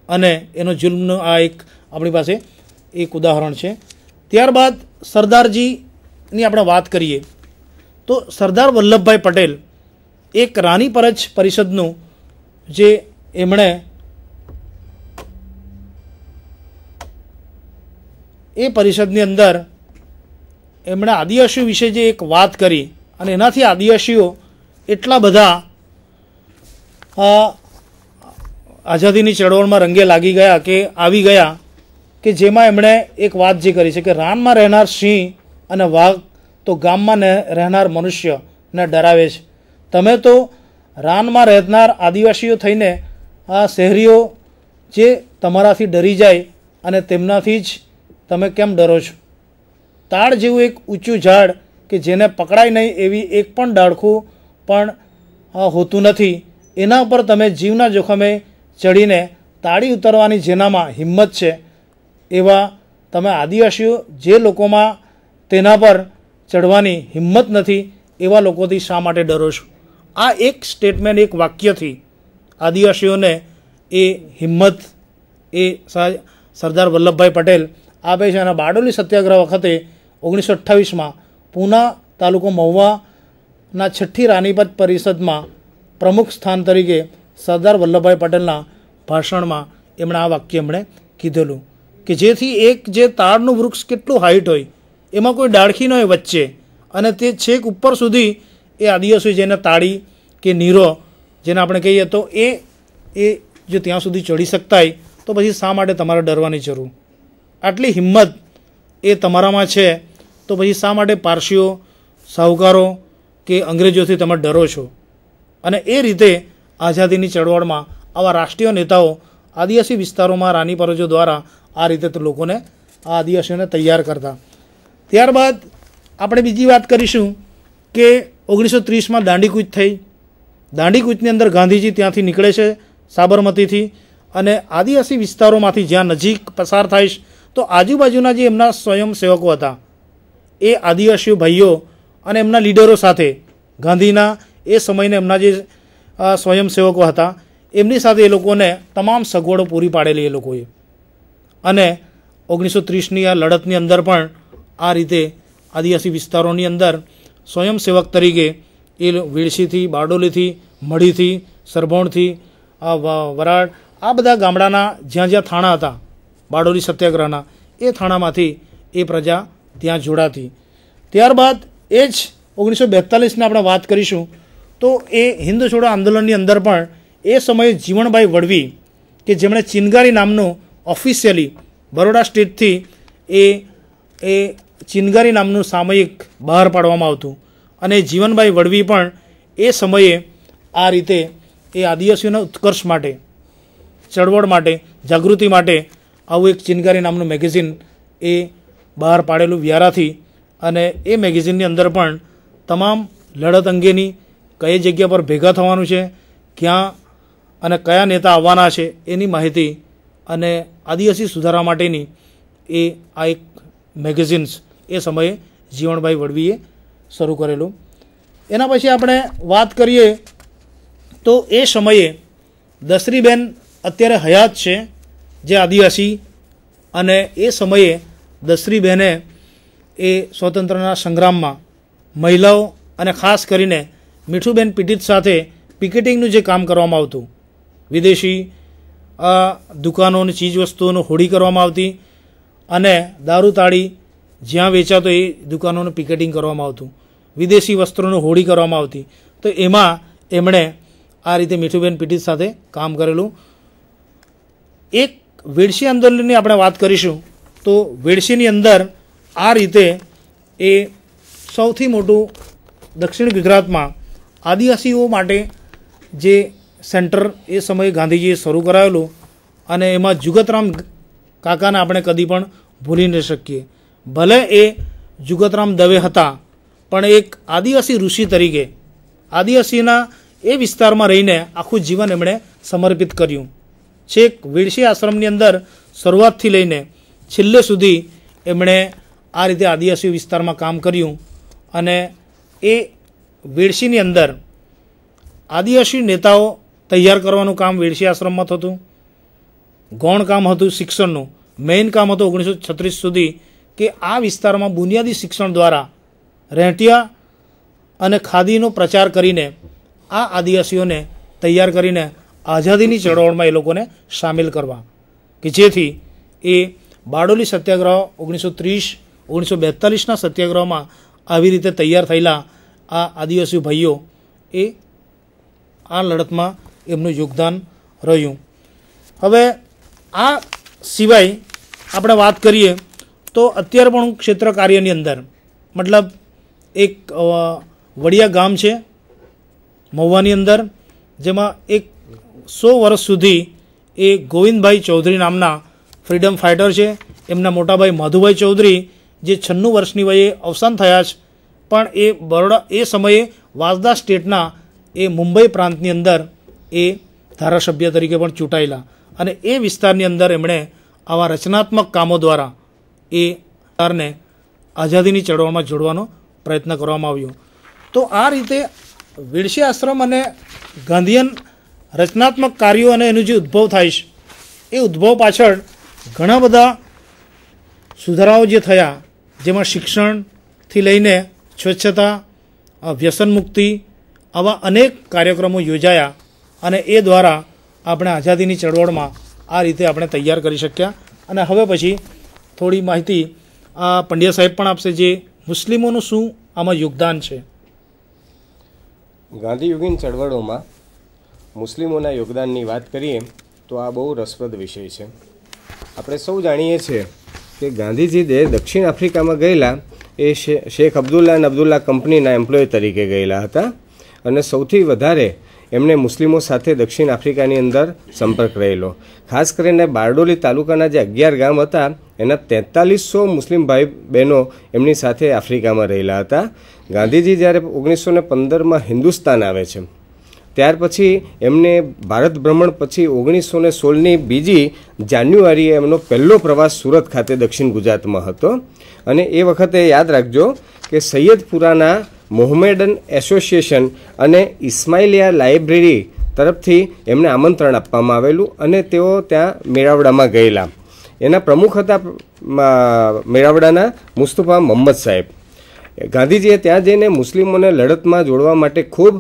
અને એનો જુલ્મનો આ એક આપણી પાસે એક ઉદાહરણ છે. ત્યારબાદ સરદારજીની આપણે વાત કરીએ તો સરદાર વલ્લભભાઈ પટેલ એક રાની પરજ પરિષદનું જે એમણે એ પરિષદની અંદર એમણે આદિવાસીઓ વિશે જે એક વાત કરી અને એનાથી આદિવાસીઓ એટલા બધા આઝાદીની ચળવળમાં રંગે લાગી ગયા કે આવી ગયા કે જેમાં એમણે એક વાત જે કરી છે કે રાનમાં રહેનાર સિંહ અને વાઘ તો ગામમાં રહેનાર મનુષ્યને ડરાવે છે. તમે તો રાનમાં રહેનાર આદિવાસીઓ થઈને આ શહેરીઓ જે તમારાથી ડરી જાય અને તેમનાથી જ તમે કેમ ડરો છો? તાડ જેવું એક ઊંચું ઝાડ કે જેને પકડાય નહીં એવી એક પણ ડાળખું પણ હોતું નથી, એના ઉપર તમે જીવના જોખમે ચડીને તાળી ઉતરવાની જેનામાં હિંમત છે એવા તમે આદિવાસીઓ જે લોકોમાં તેના પર ચડવાની હિંમત નથી એવા લોકોથી શા માટે ડરો છો? આ એક સ્ટેટમેન્ટ, એક વાક્યથી આદિવાસીઓને એ હિંમત એ સરદાર વલ્લભભાઈ પટેલ આપે છે. અને બારડોલી સત્યાગ્રહ વખતે 1928માં પૂના તાલુકો મહુવાના 6ઠ્ઠી રાનીપત પરિષદમાં પ્રમુખ સ્થાન તરીકે સરદાર વલ્લભભાઈ પટેલના ભાષણમાં એમણે આ વાક્ય એમણે કીધેલું કે જેથી એક જે તાડનું વૃક્ષ કેટલું હાઈટ હોય એમાં કોઈ ડાળખી ન હોય વચ્ચે અને તે છેક ઉપર સુધી એ આદિવાસી જેને તાળી કે નીરો જેને આપણે કહીએ તો એ જો ત્યાં સુધી ચડી શકતા હોય તો તો પછી શા માટે તમારે ડરવાની જરૂર? આટલી હિંમત એ તમારામાં છે તો પછી શા માટે પારસીઓ, સાહુકારો કે અંગ્રેજોથી તમે ડરો છો? અને એ રીતે આઝાદીની ચળવળમાં આવા રાષ્ટ્રીય નેતાઓ આદિવાસી વિસ્તારોમાં રાની પરજો દ્વારા આ રીતે લોકોને, આ આદિવાસીઓને તૈયાર કરતા. ત્યારબાદ આપણે બીજી વાત કરીશું કે 1930માં દાંડીકૂચ થઈ. દાંડીકૂચની અંદર ગાંધીજી ત્યાંથી નીકળે છે સાબરમતીથી, અને આદિવાસી વિસ્તારોમાંથી જ્યાં નજીક પસાર થાય છે તો આજુબાજુના જે એમના સ્વયંસેવકો હતા એ આદિવાસીઓ ભાઈઓ અને એમના લીડરો સાથે, ગાંધીના એ સમયના એમના જે સ્વયંસેવકો હતા એમની સાથે એ લોકોને તમામ સગવડો પૂરી પાડેલી એ લોકોએ. અને 1930ની આ લડતની અંદર પણ આ રીતે આદિવાસી વિસ્તારોની અંદર સ્વયંસેવક તરીકે એ વેડસીથી, બારડોલીથી, મઢીથી, સરભોણથી, વરાડ, આ બધા ગામડાના જ્યાં જ્યાં થાણા હતા બારડોલી સત્યાગ્રહના, એ થાણામાંથી એ પ્રજા ત્યાં જોડાતી. ત્યારબાદ એ જ 1942ની આપણે વાત કરીશું તો એ હિન્દ છોડો આંદોલનની અંદર પણ એ સમયે જીવણભાઈ વળવી કે જેમણે ચિનગારી નામનું ઓફિશિયલી બરોડા સ્ટેટથી એ ચિનગારી નામનું સામયિક બહાર પાડવામાં આવતું, અને જીવનભાઈ વળવી પણ એ સમયે આ રીતે એ આદિવાસીઓના ઉત્કર્ષ માટે, ચળવળ માટે, જાગૃતિ માટે આવું એક ચિનગારી નામનું મેગેઝિન એ બહાર પાડેલું વ્યારાથી. અને એ મેગેઝિનની અંદર પણ તમામ લડત અંગેની, કઈ જગ્યા પર ભેગા થવાનું છે, ક્યાં અને કયા નેતા આવવાના છે એની માહિતી અને આદિવાસી સુધારા માટેની એ આ એક મેગેઝિન્સ એ સમયે જીવણભાઈ વળવીએ શરૂ કરેલું. એના પછી આપણે વાત કરીએ તો એ સમયે દસરીબેન અત્યારે હયાત છે જે આદિવાસી, અને એ સમયે દસરીબેને એ સ્વતંત્રના સંગ્રામમાં મહિલાઓ અને ખાસ કરીને મીઠુબેન પીટિત સાથે પિકેટિંગનું જે કામ કરવામાં આવતું, વિદેશી દુકાનો અને ચીજવસ્તુઓનું હોડી કરવામાં આવતી અને દારૂ તાળી જ્યાં વેચાતો એ દુકાનોનું પિકેટિંગ કરવામાં આવતું, વિદેશી વસ્ત્રોનું હોડી કરવામાં આવતી. તો એમાં એમણે આ રીતે મીઠુબેન પીટિત સાથે કામ કરેલું. એક વેડસી આંદોલનની આપણે વાત કરીશું તો વેડસીની અંદર આ રીતે એ સૌથી મોટું દક્ષિણ ગુજરાતમાં આદિવાસીઓ માટે જે સેન્ટર એ સમયે ગાંધીજીએ શરૂ કરાવેલું, અને એમાં જુગતરામ કાકાને આપણે કદી પણ ભૂલી ન શકીએ. ભલે એ જુગતરામ દવે હતા પણ એક આદિવાસી ઋષિ તરીકે આદિવાસીના એ વિસ્તારમાં રહીને આખું જીવન એમણે સમર્પિત કર્યું. છેક વેડસી આશ્રમની અંદર શરૂઆતથી લઈને છેલ્લે સુધી એમણે આ રીતે આદિવાસી વિસ્તારમાં કામ કર્યું. અને એ વેડસીની અંદર આદિવાસી નેતાઓ તૈયાર કરવાનું કામ વેડસી આશ્રમમાં થતું, ગૌણ કામ હતું શિક્ષણનું, મેઇન કામ હતું 1936 સુધી કે આ વિસ્તારમાં બુનિયાદી શિક્ષણ દ્વારા રહેઠિયા અને ખાદીનો પ્રચાર કરીને આ આદિવાસીઓને તૈયાર કરીને આઝાદીની ચળવળમાં એ લોકોને સામેલ કરવા, કે જેથી એ બારડોલી સત્યાગ્રહ 1930, 1942ના સત્યાગ્રહમાં આવી રીતે તૈયાર થયેલા આ આદિવાસી ભાઈઓ એ આ લડતમાં એમનું યોગદાન રહ્યું. હવે આ સિવાય આપણે વાત કરીએ તો અત્યારે પણ ક્ષેત્ર કાર્યની અંદર, મતલબ એક વડિયા ગામ છે મહુવાની અંદર, જેમાં એક 100 વર્ષ સુધી એ ગોવિંદભાઈ ચૌધરી નામના ફ્રીડમ ફાઇટર છે. એમના મોટાભાઈ માધુભાઈ ચૌધરી જે 96 વર્ષની વયે અવસાન થયા છે, પણ એ બરોડા એ સમયે વાંસદા સ્ટેટના એ મુંબઈ પ્રાંતની અંદર એ ધારાસભ્ય તરીકે પણ ચૂંટાયેલા, અને એ વિસ્તારની અંદર એમણે આવા રચનાત્મક કામો દ્વારા એ વિસ્તારને આઝાદીની ચળવળમાં જોડવાનો પ્રયત્ન કરવામાં આવ્યો. તો આ રીતે વેડસી આશ્રમ અને ગાંધીયન રચનાત્મક કાર્યો અને એનું જે ઉદ્ભવ થાય છે એ ઉદ્ભવ પાછળ ઘણા બધા સુધારાઓ જે થયા, જેમાં શિક્ષણથી લઈને સ્વચ્છતા, વ્યસન મુક્તિ, આવા અનેક કાર્યક્રમો યોજાયા, અને એ દ્વારા આપણે આઝાદીની ચળવળમાં આ રીતે આપણે તૈયાર કરી શક્યા. અને હવે પછી થોડી માહિતી આ પંડ્યા સાહેબ પણ આપશે, જે મુસ્લિમોનું શું આમાં યોગદાન છે. ગાંધીયુગીન ચળવળોમાં મુસ્લિમોના યોગદાનની વાત કરીએ તો આ બહુ રસપ્રદ વિષય છે. આપણે સૌ જાણીએ છીએ કે ગાંધીજી દક્ષિણ આફ્રિકામાં ગયેલા એ શેખ અબ્દુલ્લા કંપનીના એમ્પ્લોય તરીકે ગયેલા હતા અને સૌથી વધારે એમને મુસ્લિમો સાથે દક્ષિણ આફ્રિકાની અંદર સંપર્ક રહેલો. ખાસ કરીને બારડોલી તાલુકાના જે 11 ગામ હતા એના 4300 મુસ્લિમ ભાઈ બહેનો એમની સાથે આફ્રિકામાં રહેલા હતા. ગાંધીજી જ્યારે 1915માં હિન્દુસ્તાન આવે છે ત્યાર પછી એમને ભારત ભ્રમણ પછી 1916ની 2 જાન્યુઆરીએ એમનો પહેલો પ્રવાસ સુરત ખાતે દક્ષિણ ગુજરાતમાં હતો. અને એ વખતે યાદ રાખજો કે સૈયદપુરાના મોહમ્મદન એસોસિએશન અને ઇસ્માઇલિયા લાઇબ્રેરી તરફથી એમને આમંત્રણ આપવામાં આવેલું અને તેઓ ત્યાં મેળાવડામાં ગયેલા. એના પ્રમુખ હતા મેળાવડાના મુસ્તફા મોહમ્મદ સાહેબ. ગાંધીજીએ ત્યાં જઈને મુસ્લિમોને લડતમાં જોડવા માટે ખૂબ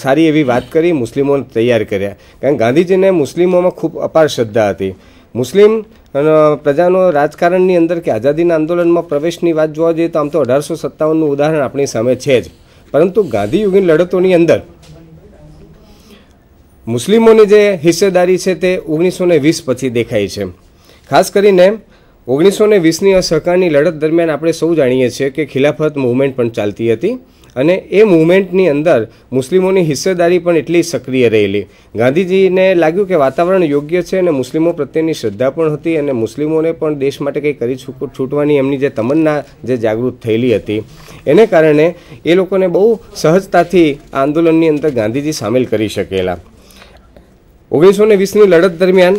સારી એવી વાત કરી, મુસ્લિમોને તૈયાર કર્યા. કારણ કે ગાંધીજીને મુસ્લિમોમાં ખૂબ અપાર શ્રદ્ધા હતી. મુસ્લિમ પ્રજાનો રાજકારણની અંદર કે આઝાદીના આંદોલનમાં પ્રવેશની વાત જોવા જઈએ તો આમ તો 1857નું ઉદાહરણ આપણી સામે છે જ, પરંતુ ગાંધીયુગની લડતોની અંદર મુસ્લિમોની જે હિસ્સેદારી છે તે 1920 પછી દેખાય છે. ખાસ કરીને 1920ની અસહકારની લડત દરમિયાન આપણે સૌ જાણીએ છીએ કે ખિલાફત મૂવમેન્ટ પણ ચાલતી હતી અને એ મૂવમેન્ટની અંદર મુસ્લિમોની હિસ્સેદારી પણ એટલી સક્રિય રહેલી. ગાંધીજીને લાગ્યું કે વાતાવરણ યોગ્ય છે અને મુસ્લિમો પ્રત્યેની શ્રદ્ધા પણ હતી અને મુસ્લિમોને પણ દેશ માટે કંઈ કરી છૂટવાની એમની જે તમન્ના જે જાગૃત થયેલી હતી એને કારણે એ લોકોને બહુ સહજતાથી આ આંદોલનની અંદર ગાંધીજી સામેલ કરી શકેલા. 1920ની લડત દરમિયાન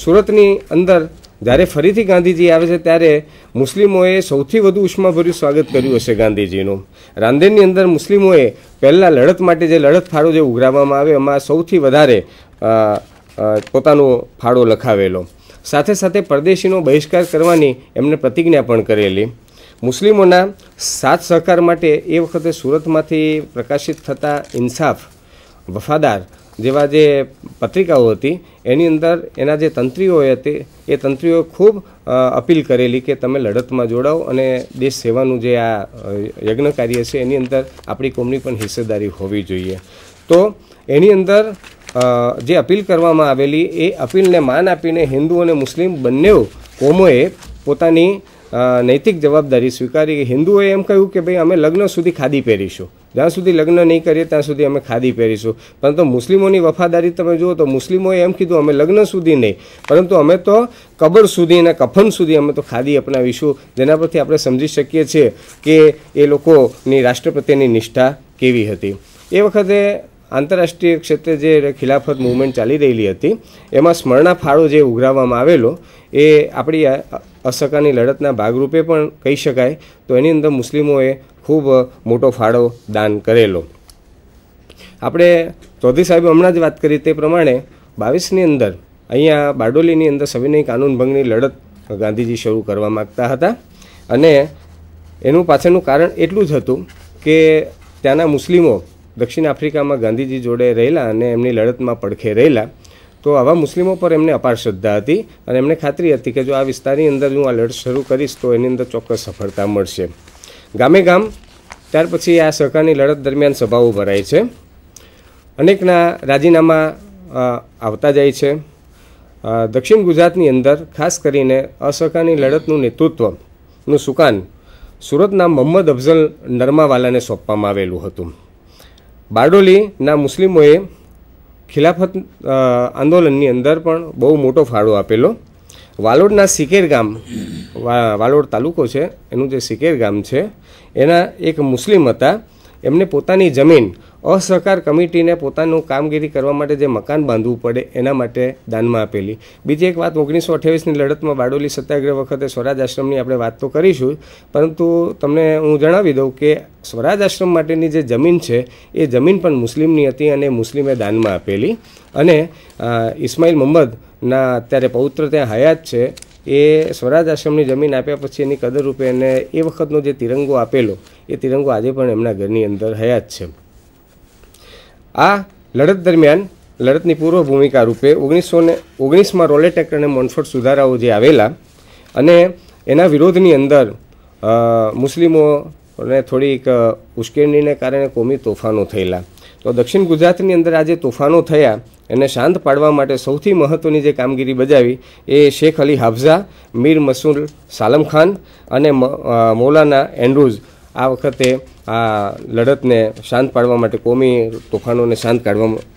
સુરતની અંદર જ્યારે ફરીથી ગાંધીજી આવે છે ત્યારે મુસ્લિમોએ સૌથી વધુ ઉષ્માભર્યું સ્વાગત કર્યું હશે ગાંધીજીનું. રાંદેરની અંદર મુસ્લિમોએ પહેલાં લડત માટે જે લડત ફાળો જે ઉઘરાવવામાં આવે એમાં સૌથી વધારે પોતાનો ફાળો લખાવેલો. સાથે સાથે પરદેશીનો બહિષ્કાર કરવાની એમને પ્રતિજ્ઞા પણ કરેલી. મુસ્લિમોના સાથ સહકાર માટે એ વખતે સુરતમાંથી પ્રકાશિત થતા ઇન્સાફ, વફાદાર જેવા જે પત્રિકાઓ હતી એની અંદર એના જે તંત્રીઓ હતી એ તંત્રીઓએ ખૂબ અપીલ કરેલી કે તમે લડતમાં જોડાઓ અને દેશ સેવાનું જે આ યજ્ઞ કાર્ય છે એની અંદર આપણી કોમની પણ હિસ્સેદારી હોવી જોઈએ. તો એની અંદર જે અપીલ કરવામાં આવેલી એ અપીલને માન આપીને હિન્દુ અને મુસ્લિમ બંને કોમોએ પોતાની નૈતિક જવાબદારી સ્વીકારી. હિન્દુઓએ એમ કહ્યું કે ભાઈ અમે લગ્ન સુધી ખાદી પહેરીશું, જ્યાં સુધી લગ્ન નહીં કરીએ ત્યાં સુધી અમે ખાદી પહેરીશું. પરંતુ મુસ્લિમોની વફાદારી તમે જુઓ તો મુસ્લિમોએ એમ કીધું અમે લગ્ન સુધી નહીં પરંતુ અમે તો કબર સુધી અને કફન સુધી અમે તો ખાદી અપનાવીશું. જેના પરથી આપણે સમજી શકીએ છીએ કે એ લોકોની રાષ્ટ્ર પ્રત્યેની નિષ્ઠા કેવી હતી. એ વખતે આંતરરાષ્ટ્રીય ક્ષેત્રે જે ખિલાફત મૂવમેન્ટ ચાલી રહેલી હતી એમાં સ્મરણા ફાળો જે ઉઘરાવવામાં આવેલો એ આપણી અસહકારની લડતના ભાગરૂપે પણ કહી શકાય. તો એની અંદર મુસ્લિમોએ ખૂબ મોટો ફાળો દાન કરેલો. આપણે ચૌધરી સાહેબે હમણાં જ વાત કરી તે પ્રમાણે 22ની અંદર અહીંયા બારડોલીની અંદર સવિનય કાનૂન ભંગની લડત ગાંધીજી શરૂ કરવા માગતા હતા અને એનું પાછળનું કારણ એટલું જ હતું કે ત્યાંના મુસ્લિમો દક્ષિણ આફ્રિકામાં ગાંધીજી જોડે રહેલા અને એમની લડતમાં પડખે રહેલા. તો આવા મુસ્લિમો પર એમને અપાર શ્રદ્ધા હતી અને એમને ખાતરી હતી કે જો આ વિસ્તારની અંદર હું આ લડત શરૂ કરીશ તો એની અંદર ચોક્કસ સફળતા મળશે. ગામે ગામ ત્યાર પછી આ સહકારની લડત દરમિયાન સભાઓ ભરાય છે. અનેકના રાજીનામા આવતા જાય છે. દક્ષિણ ગુજરાતની અંદર ખાસ કરીને અસહકારની લડતનું નેતૃત્વનું સુકાન સુરતના મોહમ્મદ અફઝલ નરમાવાલાને સોંપવામાં આવેલું હતું. બારડોલીના મુસ્લિમોએ ખિલાફત આંદોલનની અંદર પણ બહુ મોટો ફાળો આપેલો. વાલોડના સિકેર ગામ, વાલોડ તાલુકો છે એનું જે સિકેર ગામ છે એના એક મુસ્લિમ હતા. એમને પોતાની જમીન અસહકાર કમિટીને પોતાનું કામગીરી કરવા માટે જે મકાન બાંધવું પડે એના માટે દાનમાં આપેલી. બીજી એક વાત 1928ની લડતમાં બારડોલી સત્યાગ્રહ વખતે સ્વરાજ આશ્રમની આપણે વાત તો કરીશું, પરંતુ તમને હું જણાવી દઉં કે સ્વરાજ આશ્રમ માટેની જે જમીન છે એ જમીન પણ મુસ્લિમની હતી અને મુસ્લિમે દાનમાં આપેલી. અને ઇસ્માઇલ મોહમ્મદના અત્યારે પૌત્ર ત્યાં હયાત છે એ સ્વરાજ આશ્રમની જમીન આપ્યા પછી એની કદર રૂપે એને એ વખતનો જે તિરંગો આપેલો એ તિરંગો આજે પણ એમના ઘરની અંદર હયાત છે. આ લડત દરમિયાન લડતની પૂર્વ ભૂમિકા રૂપે 1919માં રોલેટ એક્ટ અને મોનફોર્ડ સુધારાઓ જે આવેલા અને એના વિરોધની અંદર મુસ્લિમોને થોડીક ઉશ્કેરણીને કારણે કોમી તોફાનો થયેલા. તો તો દક્ષિણ ગુજરાતની અંદર આ જે તોફાનો થયા એને શાંત પાડવા માટે સૌથી મહત્ત્વની જે કામગીરી બજાવી એ શેખ અલી હાફઝા, મીર મસૂદ સાલમ ખાન અને મૌલાના એન્ડ્રુઝ આ વખતે આ લડતને શાંત પાડવા માટે, કોમી તોફાનોને શાંત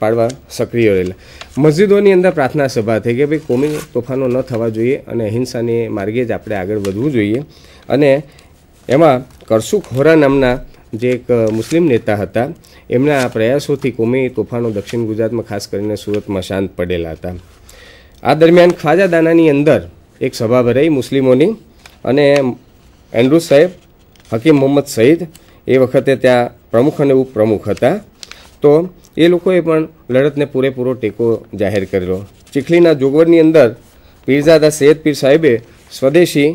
પાડવા સક્રિય રહેલા. મસ્જિદોની અંદર પ્રાર્થના સભા થઈ કે ભાઈ કોમી તોફાનો ન થવા જોઈએ અને અહિંસાની માર્ગે જ આપણે આગળ વધવું જોઈએ. અને એમાં કરસુક હોરા નામના જે એક મુસ્લિમ નેતા હતા, એમના પ્રયાસોથી કોમી તોફાનો દક્ષિણ ગુજરાતમાં ખાસ કરીને સુરતમાં શાંત પડેલા હતા. આ દરમિયાન ખ્વાજાદાનાની અંદર એક સભા ભરાઈ મુસ્લિમોની, અને એન્ડ્રુઝ સાહેબ, હકીમ મોહમ્મદ સઈદ એ વખતે ત્યાં પ્રમુખ અને ઉપપ્રમુખ હતા. તો એ લોકોએ પણ લડતને પૂરેપૂરો ટેકો જાહેર કરેલો. ચીખલીના જોગવરની અંદર પીરઝાદા સૈયદ પીર સાહેબે સ્વદેશી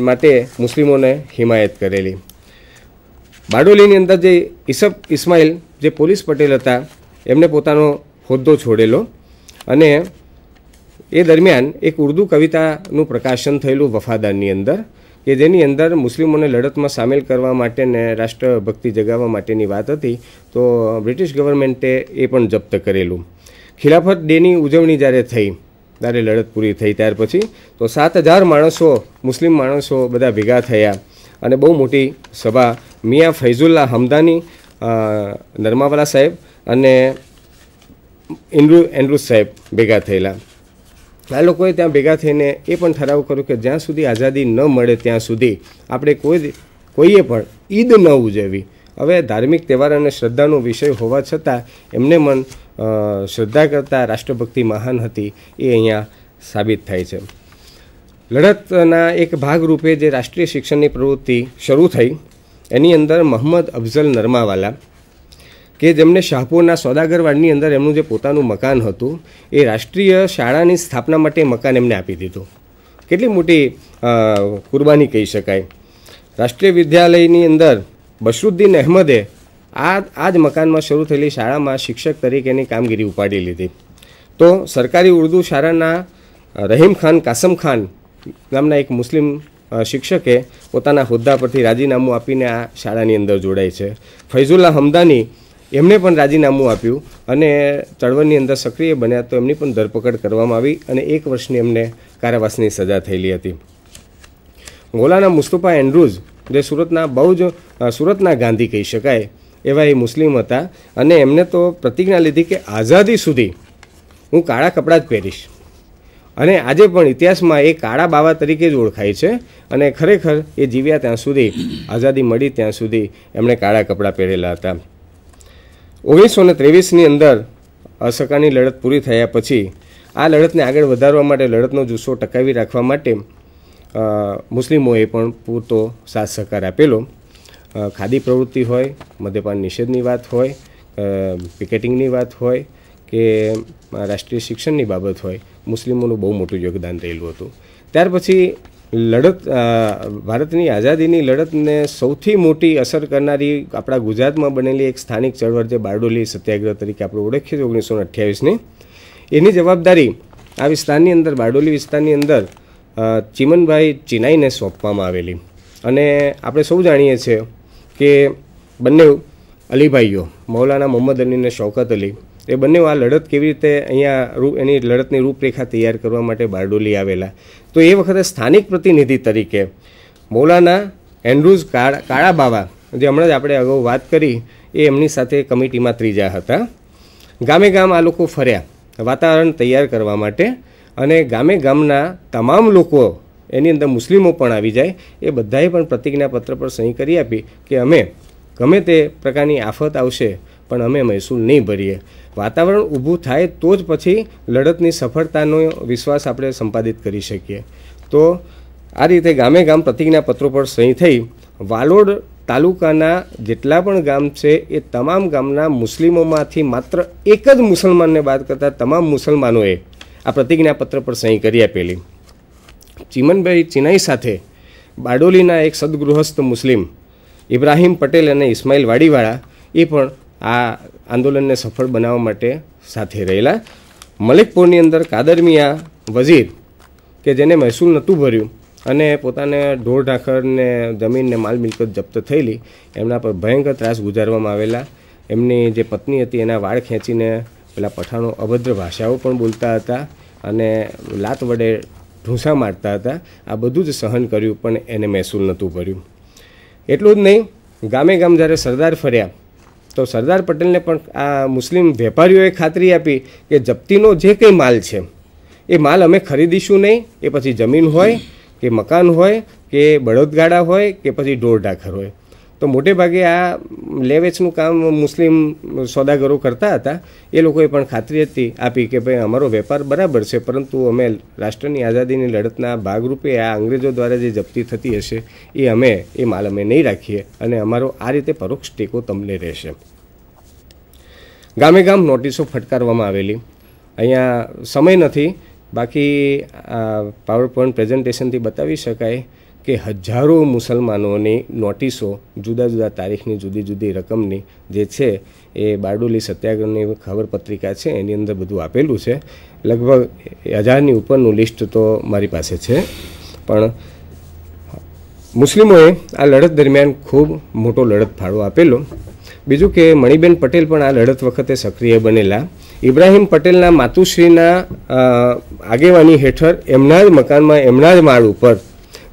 માટે મુસ્લિમોને હિમાયત કરેલી. બારડોલીની અંદર જે ઇસ્માઇલ જે પોલીસ પટેલ હતા એમને પોતાનો હોદ્દો છોડેલો, અને એ દરમિયાન એક ઉર્દુ કવિતાનું પ્રકાશન થયેલું વફાદારની અંદર, કે જેની અંદર મુસ્લિમોને લડતમાં સામેલ કરવા માટે ને રાષ્ટ્રભક્તિ જગાવવા માટેની વાત હતી. તો બ્રિટિશ ગવર્મેન્ટે એ પણ જપ્ત કરેલું. ખિલાફત ડેની ઉજવણી જ્યારે થઈ, ત્યારે લડત પૂરી થઈ ત્યાર પછી તો 7,000 માણસો, મુસ્લિમ માણસો બધા ભેગા થયા અને બહુ મોટી સભા મિયા ફૈઝુલ્લા હમદાની, નરમાવાલા સાહેબ અને એન્ડ્રુઝ સાહેબ ભેગા થયેલા. આ લોકોએ ત્યાં ભેગા થઈને એ પણ ઠરાવ કર્યો કે જ્યાં સુધી આઝાદી ન મળે ત્યાં સુધી આપણે કોઈએ પણ ઈદ ન ઉજવવી. હવે ધાર્મિક તહેવાર અને શ્રદ્ધાનો વિષય હોવા છતાં એમને મન શ્રદ્ધા કરતાં રાષ્ટ્રભક્તિ મહાન હતી એ અહીંયા સાબિત થાય છે. લડતના એક ભાગરૂપે જે રાષ્ટ્રીય શિક્ષણની પ્રવૃત્તિ શરૂ થઈ, એની અંદર મોહમ્મદ અફઝલ નરમાવાલા, કે જેમને શાહપુરના સોદાગરવાડની અંદર એમનું જે પોતાનું મકાન હતું એ રાષ્ટ્રીય શાળાની સ્થાપના માટે મકાન એમને આપી દીધું. કેટલી મોટી કુરબાની કહી શકાય. રાષ્ટ્રીય વિદ્યાલયની અંદર બશરુદ્દીન અહેમદે આ જ મકાનમાં શરૂ થયેલી શાળામાં શિક્ષક તરીકેની કામગીરી ઉપાડી લીધી. તો સરકારી ઉર્દુ શાળાના રહીમ ખાન કાસમ ખાન નામના એક મુસ્લિમ શિક્ષકે પોતાના હોદ્દા પરથી રાજીનામું આપીને આ શાળાની અંદર જોડાય છે. ફૈઝુલ્લા હમદાની એમણે પણ રાજીનામું આપ્યું અને ચળવળની અંદર સક્રિય બન્યા, તો એમની પણ ધરપકડ કરવામાં આવી અને 1 વર્ષની એમને કારાવાસની સજા થયેલી હતી. મૌલાના મુસ્તફા એન્ડ્રુઝ, જે સુરતના ગાંધી કહી શકાય એવા એ મુસ્લિમ હતા, અને એમને તો પ્રતિજ્ઞા લીધી કે આઝાદી સુધી હું કાળા કપડાં જ પહેરીશ. અને આજે પણ ઇતિહાસમાં એ કાળા બાવા તરીકે જ ઓળખાય છે. અને ખરેખર એ જીવ્યા ત્યાં સુધી, આઝાદી મળી ત્યાં સુધી એમણે કાળા કપડાં પહેરેલા હતા. 1923ની અંદર અસહકારની લડત પૂરી થયા પછી આ લડતને આગળ વધારવા માટે, લડતનો જુસ્સો ટકાવી રાખવા માટે મુસ્લિમોએ પણ પૂરતો સાથ સહકાર આપેલો. ખાદી પ્રવૃત્તિ હોય, મદ્યપાન નિષેધની વાત હોય, પિકેટિંગની વાત હોય કે રાષ્ટ્રીય શિક્ષણની બાબત હોય, મુસ્લિમોનું બહુ મોટું યોગદાન રહેલું હતું. ત્યાર પછી ભારતની આઝાદીની લડતને સૌથી મોટી અસર કરનારી આપણા ગુજરાતમાં બનેલી એક સ્થાનિક ચળવળ, જે બારડોલી સત્યાગ્રહ તરીકે આપણે ઓળખીએ છીએ 1928ની, એની જવાબદારી આ વિસ્તારની અંદર, બારડોલી વિસ્તારની અંદર ચીમનભાઈ ચિનાઈને સોંપવામાં આવેલી. અને આપણે સૌ જાણીએ છીએ કે બંને અલીભાઈઓ, મૌલાના મોહમ્મદ અલી અને શૌકત અલી, એ બંને આ લડત કેવી રીતે અહીંયા એની લડતની રૂપરેખા તૈયાર કરવા માટે બારડોલી આવેલા. તો એ વખતે સ્થાનિક પ્રતિનિધિ તરીકે મૌલાના એન્ડ્રુઝ કાળા બાવા, જે હમણાં જ આપણે અગાઉ વાત કરી, એ એમની સાથે કમિટીમાં ત્રીજા હતા. ગામે ગામ આ લોકો ફર્યા વાતાવરણ તૈયાર કરવા માટે, અને ગામના તમામ લોકો, એની અંદર મુસ્લિમો પણ આવી જાય, એ બધાએ પણ પ્રતિજ્ઞાપત્ર પર સહી કરી આપી કે અમે ગમે તે પ્રકારની આફત આવશે પણ અમે મહેસૂલ નહીં ભરીએ. વાતાવરણ ઊભું થાય તો જ પછી લડતની સફળતાનો વિશ્વાસ આપણે સંપાદિત કરી શકીએ. તો આ રીતે ગામે ગામ પ્રતિજ્ઞાપત્રો પર સહી થઈ. વાલોડ તાલુકાના જેટલા પણ ગામ છે એ તમામ ગામના મુસ્લિમોમાંથી માત્ર એક જ મુસલમાનને બાદ કરતાં તમામ મુસલમાનોએ આ પ્રતિજ્ઞાપત્ર પર સહી કરી આપેલી. ચીમનભાઈ ચિનાઈ સાથે બારડોલીના એક સદગૃહસ્થ મુસ્લિમ ઇબ્રાહીમ પટેલ અને ઇસ્માઇલ વાડીવાળા એ પણ આ આંદોલનને સફળ બનાવવા માટે સાથે રહેલા. મલિકપુરની અંદર કાદરમિયા વઝીર, કે જેને મહેસૂલ નહોતું ભર્યું અને પોતાને ઢોર ઢાંખરને જમીનને માલ મિલકત જપ્ત થયેલી, એમના પર ભયંકર ત્રાસ ગુજારવામાં આવેલા. એમની જે પત્ની હતી એના વાળ ખેંચીને પેલા પઠાણો અભદ્ર ભાષાઓ પણ બોલતા હતા અને લાત વડે ઢૂંસા મારતા હતા. આ બધું જ સહન કર્યું પણ એને મહેસૂલ નહોતું ભર્યું. એટલું જ નહીં, ગામે ગામ જ્યારે સરદાર ફર્યા તો સરદાર પટેલને પણ આ મુસ્લિમ વેપારીઓએ ખાતરી આપી કે જપ્તીનો જે કંઈ માલ છે એ માલ અમે ખરીદીશું નહીં. એ પછી જમીન હોય કે મકાન હોય કે બળદગાડા હોય કે પછી ઢોર ઢાખર હોય. તો મોટે ભાગે આ લે વેચનું કામ મુસ્લિમ સોદાગરો કરતા હતા. એ લોકોએ પણ ખાતરી હતી આપી કે ભાઈ અમારો વેપાર બરાબર છે, પરંતુ અમે રાષ્ટ્રની આઝાદીની લડતના ભાગરૂપે આ અંગ્રેજો દ્વારા જે જપ્તી થતી હશે એ માલ અમે નહીં રાખીએ અને અમારો આ રીતે પરોક્ષ ટેકો તમને રહેશે. ગામે ગામ નોટિસો ફટકારવામાં આવેલી. અહીંયા સમય નથી, બાકી પાવર પોઈન્ટ પ્રેઝન્ટેશનથી બતાવી શકાય કે હજારો મુસલમાનોની નોટિસો જુદા જુદા તારીખની જુદી જુદી રકમની જે છે એ બારડોલી સત્યાગ્રહની ખબર પત્રિકા છે એની અંદર બધું આપેલું છે. લગભગ 1000ની ઉપરનું લિસ્ટ તો મારી પાસે છે. પણ મુસ્લિમોએ આ લડત દરમિયાન ખૂબ મોટો લડત ફાળો આપેલો. બીજું કે મણિબેન પટેલ પણ આ લડત વખતે સક્રિય બનેલા. ઇબ્રાહિમ પટેલના માતુશ્રીના આગેવાની હેઠળ એમના જ મકાનમાં એમના જ માળ ઉપર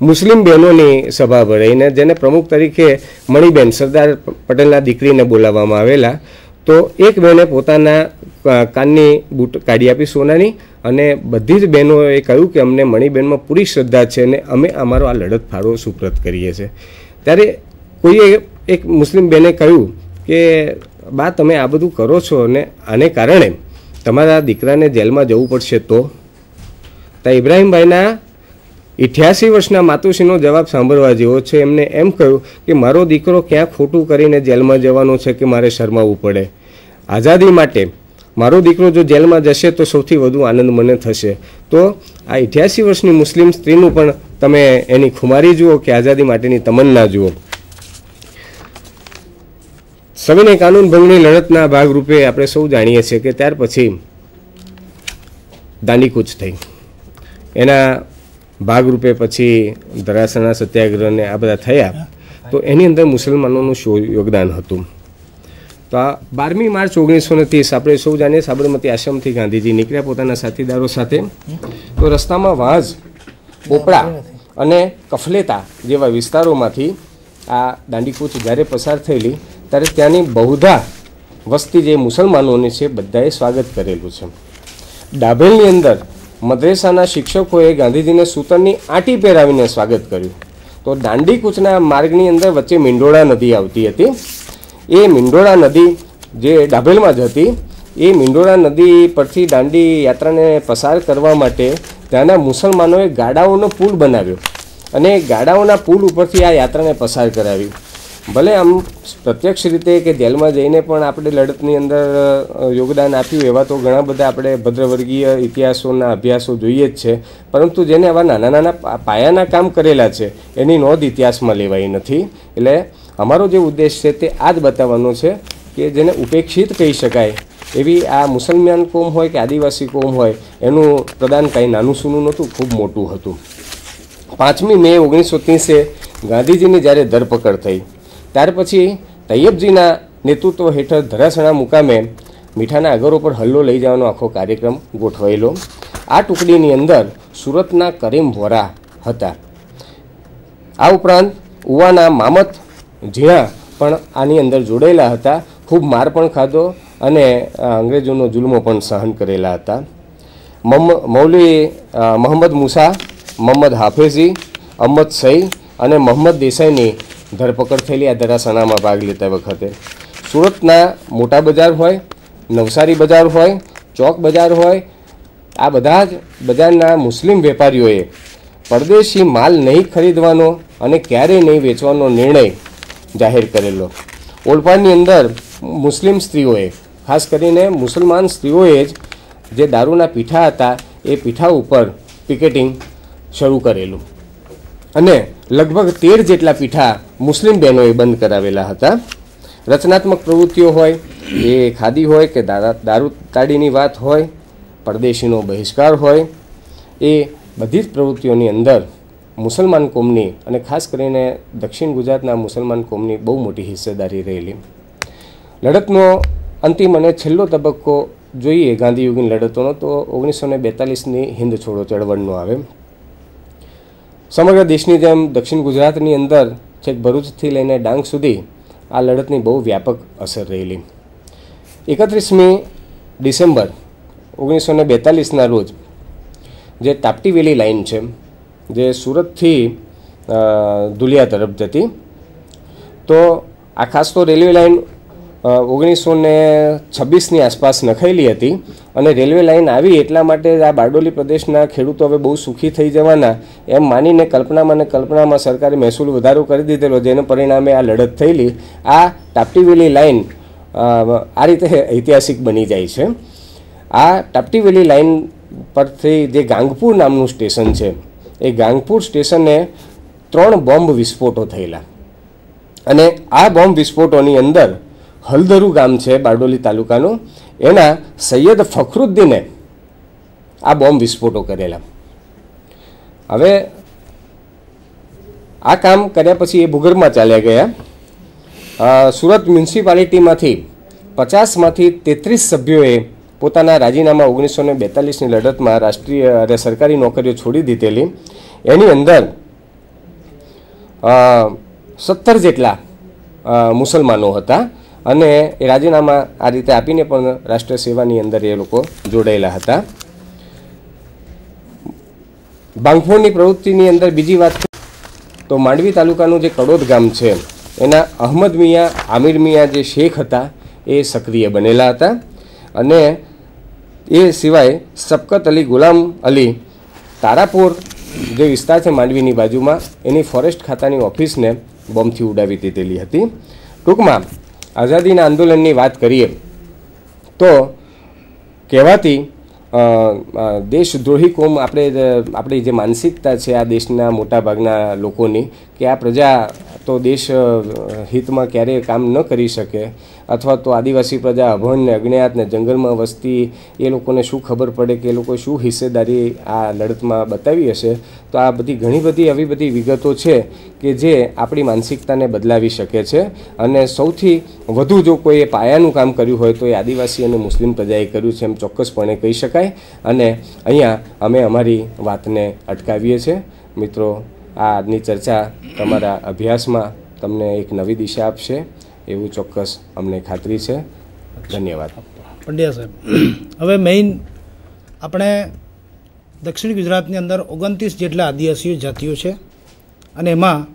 મુસ્લિમ બહેનોની સભા ભરાઈને જેને પ્રમુખ તરીકે મણિબેન સરદાર પટેલના દીકરીને બોલાવવામાં આવેલા. તો એક બહેને પોતાના કાનની બૂટ કાઢી આપી સોનાની અને બધી જ બહેનોએ કહ્યું કે અમને મણિબેનમાં પૂરી શ્રદ્ધા છે અને અમે અમારો આ લડત ફાળો સુપ્રત કરીએ છીએ. ત્યારે કોઈએ એક મુસ્લિમ બહેને કહ્યું કે બા તમે આ બધું કરો છો અને આને કારણે તમારા દીકરાને જેલમાં જવું પડશે. તો ઇબ્રાહિમભાઈના 88 વર્ષના માતુશ્રીનો જવાબ સાંભળવા જેવો છે. એમને એમ કહ્યું કે મારો દીકરો ક્યાં ખોટું કરીને જેલમાં જવાનો છે કે મારે શરમાવવું પડે. આઝાદી માટે મારો દીકરો જો જેલમાં જશે તો સૌથી વધુ આનંદ મને થશે. તો આ 88 વર્ષની મુસ્લિમ સ્ત્રીનું પણ તમે એની ખુમારી જુઓ કે આઝાદી માટેની તમન્ના જુઓ. સવિનય કાનૂન ભંગની લડતના ભાગરૂપે આપણે સૌ જાણીએ છીએ કે ત્યાર પછી દાંડીકૂચ થઈ. એના ભાગરૂપે પછી ધરાસણા સત્યાગ્રહને આ બધા થયા. તો એની અંદર મુસલમાનોનું શું યોગદાન હતું? તો આ 12મી માર્ચ 1930 આપણે સૌ જાણીએ સાબરમતી આશ્રમથી ગાંધીજી નીકળ્યા પોતાના સાથીદારો સાથે. તો રસ્તામાં વાંઝ, પોપડા અને કફલેતા જેવા વિસ્તારોમાંથી આ દાંડીકૂચ જ્યારે પસાર થયેલી ત્યારે ત્યાંની બહુધા વસ્તી જે મુસલમાનોની છે બધાએ સ્વાગત કરેલું છે. ડાભેલની અંદર મદ્રેસાના શિક્ષકોએ ગાંધીજીને સૂતરની આંટી પહેરાવીને સ્વાગત કર્યું. તો દાંડીકૂચના માર્ગની અંદર વચ્ચે મીંડોળા નદી આવતી હતી. એ મીંડોળા નદી જે ડાભેલમાં જ હતી, એ મીંડોળા નદી પરથી દાંડી યાત્રાને પસાર કરવા માટે ત્યાંના મુસલમાનોએ ગાડાઓનો પુલ બનાવ્યો અને ગાડાઓના પુલ ઉપરથી આ યાત્રાને પસાર કરાવી. ભલે આમ પ્રત્યક્ષ રીતે કે જેલમાં જઈને પણ આપણે લડતની અંદર યોગદાન આપ્યું એવા તો ઘણા બધા આપણે ભદ્રવર્ગીય ઇતિહાસોના અભ્યાસો જોઈએ જ છે, પરંતુ જેને આવા નાના નાના પાયાના કામ કરેલા છે એની નોંધ ઇતિહાસમાં લેવાઈ નથી. એટલે અમારો જે ઉદ્દેશ છે તે આ જ બતાવવાનો છે કે જેને ઉપેક્ષિત કહી શકાય એવી આ મુસલમાન કોમ હોય કે આદિવાસી કોમ હોય એનું પ્રદાન કાંઈ નાનું સૂનું નહોતું, ખૂબ મોટું હતું. 5મી મે 1930 ગાંધીજીની જ્યારે ધરપકડ થઈ ત્યાર પછી તૈયબજીના નેતૃત્વ હેઠળ ધરાસણા મુકામે મીઠાના અગરો પર હલ્લો લઈ જવાનો આખો કાર્યક્રમ ગોઠવાયેલો. આ ટુકડીની અંદર સુરતના કરીમ વોરા હતા. આ ઉપરાંત ઉવાના મામત ઝીણા પણ આની અંદર જોડાયેલા હતા. ખૂબ માર પણ ખાધો અને અંગ્રેજોનો જુલ્મો પણ સહન કરેલા હતા. મૌલવી મોહમ્મદ મુસા, મોહમ્મદ હાફેઝી, અહમદ સઈ અને મોહમ્મદ દેસાઈની ધરપકડ થયેલી આ ધરાસણામાં ભાગ લેતા વખતે. સુરતના મોટા બજાર હોય, નવસારી બજાર હોય, ચોક બજાર હોય, આ બધા જ બજારના મુસ્લિમ વેપારીઓએ પરદેશી માલ નહીં ખરીદવાનો અને ક્યારેય નહીં વેચવાનો નિર્ણય જાહેર કરેલો. ઓલપાડની અંદર મુસ્લિમ સ્ત્રીઓએ, ખાસ કરીને મુસલમાન સ્ત્રીઓએ જ જે દારૂના પીઠા હતા એ પીઠા ઉપર પિકેટિંગ શરૂ કરેલું અને લગભગ 13 જેટલા પીઠા મુસ્લિમ બહેનોએ બંધ કરાવેલા હતા. રચનાત્મક પ્રવૃત્તિઓ હોય, એ ખાદી હોય કે દારૂ તાડીની વાત હોય, પરદેશીનો બહિષ્કાર હોય, એ બધી જ પ્રવૃત્તિઓની અંદર મુસલમાન કોમની અને ખાસ કરીને દક્ષિણ ગુજરાતના મુસલમાન કોમની બહુ મોટી હિસ્સેદારી રહેલી. લડતનો અંતિમ અને છેલ્લો તબક્કો જોઈએ ગાંધીયુગની લડતોનો તો 1942ની હિન્દ છોડો ચળવળનો આવે. સમગ્ર દેશની જેમ દક્ષિણ ગુજરાતની અંદર છેક ભરૂચથી લઈને ડાંગ સુધી આ લડતની બહુ વ્યાપક અસર રહેલી. 31મી ડિસેમ્બર 1942ના રોજ જે તાપ્તી વેલી લાઇન છે જે સુરતથી ધુલિયા તરફ જતી, તો આ ખાસ તો રેલવે લાઇન 1926ની આસપાસ નખાયેલી હતી અને રેલવે લાઇન આવી એટલા માટે આ બારડોલી પ્રદેશના ખેડૂતો હવે બહુ સુખી થઈ જવાના એમ માનીને કલ્પનામાં સરકારે મહેસૂલ વધારો કરી દીધેલો, જેને પરિણામે આ લડત થયેલી. આ તાપ્તી વેલી લાઇન આ રીતે ઐતિહાસિક બની જાય છે. આ તાપ્તી વેલી લાઇન પરથી જે ગાંગપુર નામનું સ્ટેશન છે એ ગાંગપુર સ્ટેશને 3 બોમ્બ વિસ્ફોટો થયેલા અને આ બોમ્બ વિસ્ફોટોની અંદર હલદરુ ગામ છે બારડોલી તાલુકાનું, એના સૈયદ ફખરુદ્દીને આ બોમ્બ વિસ્ફોટો કરેલા. હવે આ કામ કર્યા પછી એ ભૂગર્ભમાં ચાલ્યા ગયા. સુરત મ્યુનિસિપાલિટીમાંથી 50માંથી 33 સભ્યોએ પોતાના રાજીનામા 1942ની લડતમાં રાષ્ટ્રીય સરકારી નોકરીઓ છોડી દીધેલી. એની અંદર 17 જેટલા મુસલમાનો હતા અને એ રાજીનામા આ રીતે આપીને પણ રાષ્ટ્ર સેવાની અંદર એ લોકો જોડાયેલા હતા. બાંગફોડની પ્રવૃત્તિની અંદર બીજી વાત તો માંડવી તાલુકાનું જે કડોદ ગામ છે એના અહમદ મિયા આમિર મિયા જે શેખ હતા એ સક્રિય બનેલા હતા અને એ સિવાય સબકત અલી ગુલામ અલી તારાપુર જે વિસ્તાર છે માંડવીની બાજુમાં એની ફોરેસ્ટ ખાતાની ઓફિસને બોમ્બથી ઉડાવી દીધેલી હતી. ટૂંકમાં આઝાદીના આંદોલનની વાત કરીએ તો કહેવાતી દેશદ્રોહી કોમ આપણી જે માનસિકતા છે આ દેશના મોટાભાગના લોકોની કે આ પ્રજા તો દેશ હિતમાં ક્યારેય કામ ન કરી શકે અથવા તો આદિવાસી પ્રજા અભણ ને અજ્ઞાત ને જંગલમાં વસતી એ લોકોને શું ખબર પડે કે એ લોકો શું હિસ્સેદારી આ લડતમાં બતાવી હશે. તો આ બધી ઘણી બધી આવી બધી વિગતો છે કે જે આપણી માનસિકતાને બદલાવી શકે છે અને સૌથી વધુ જો કોઈએ પાયાનું કામ કર્યું હોય તો એ આદિવાસી અને મુસ્લિમ પ્રજાએ કર્યું છે એમ ચોક્કસપણે કહી શકાય. અને અહીંયા અમે અમારી વાતને અટકાવીએ છીએ. મિત્રો, આ આજની ચર્ચા તમારા અભ્યાસમાં તમને એક નવી દિશા આપશે એવું ચોક્કસ અમને ખાતરી છે. ધન્યવાદ. પંડ્યા સાહેબ, હવે મેઇન આપણે દક્ષિણ ગુજરાતની અંદર 29 જેટલા આદિવાસી જાતિઓ છે અને એમાં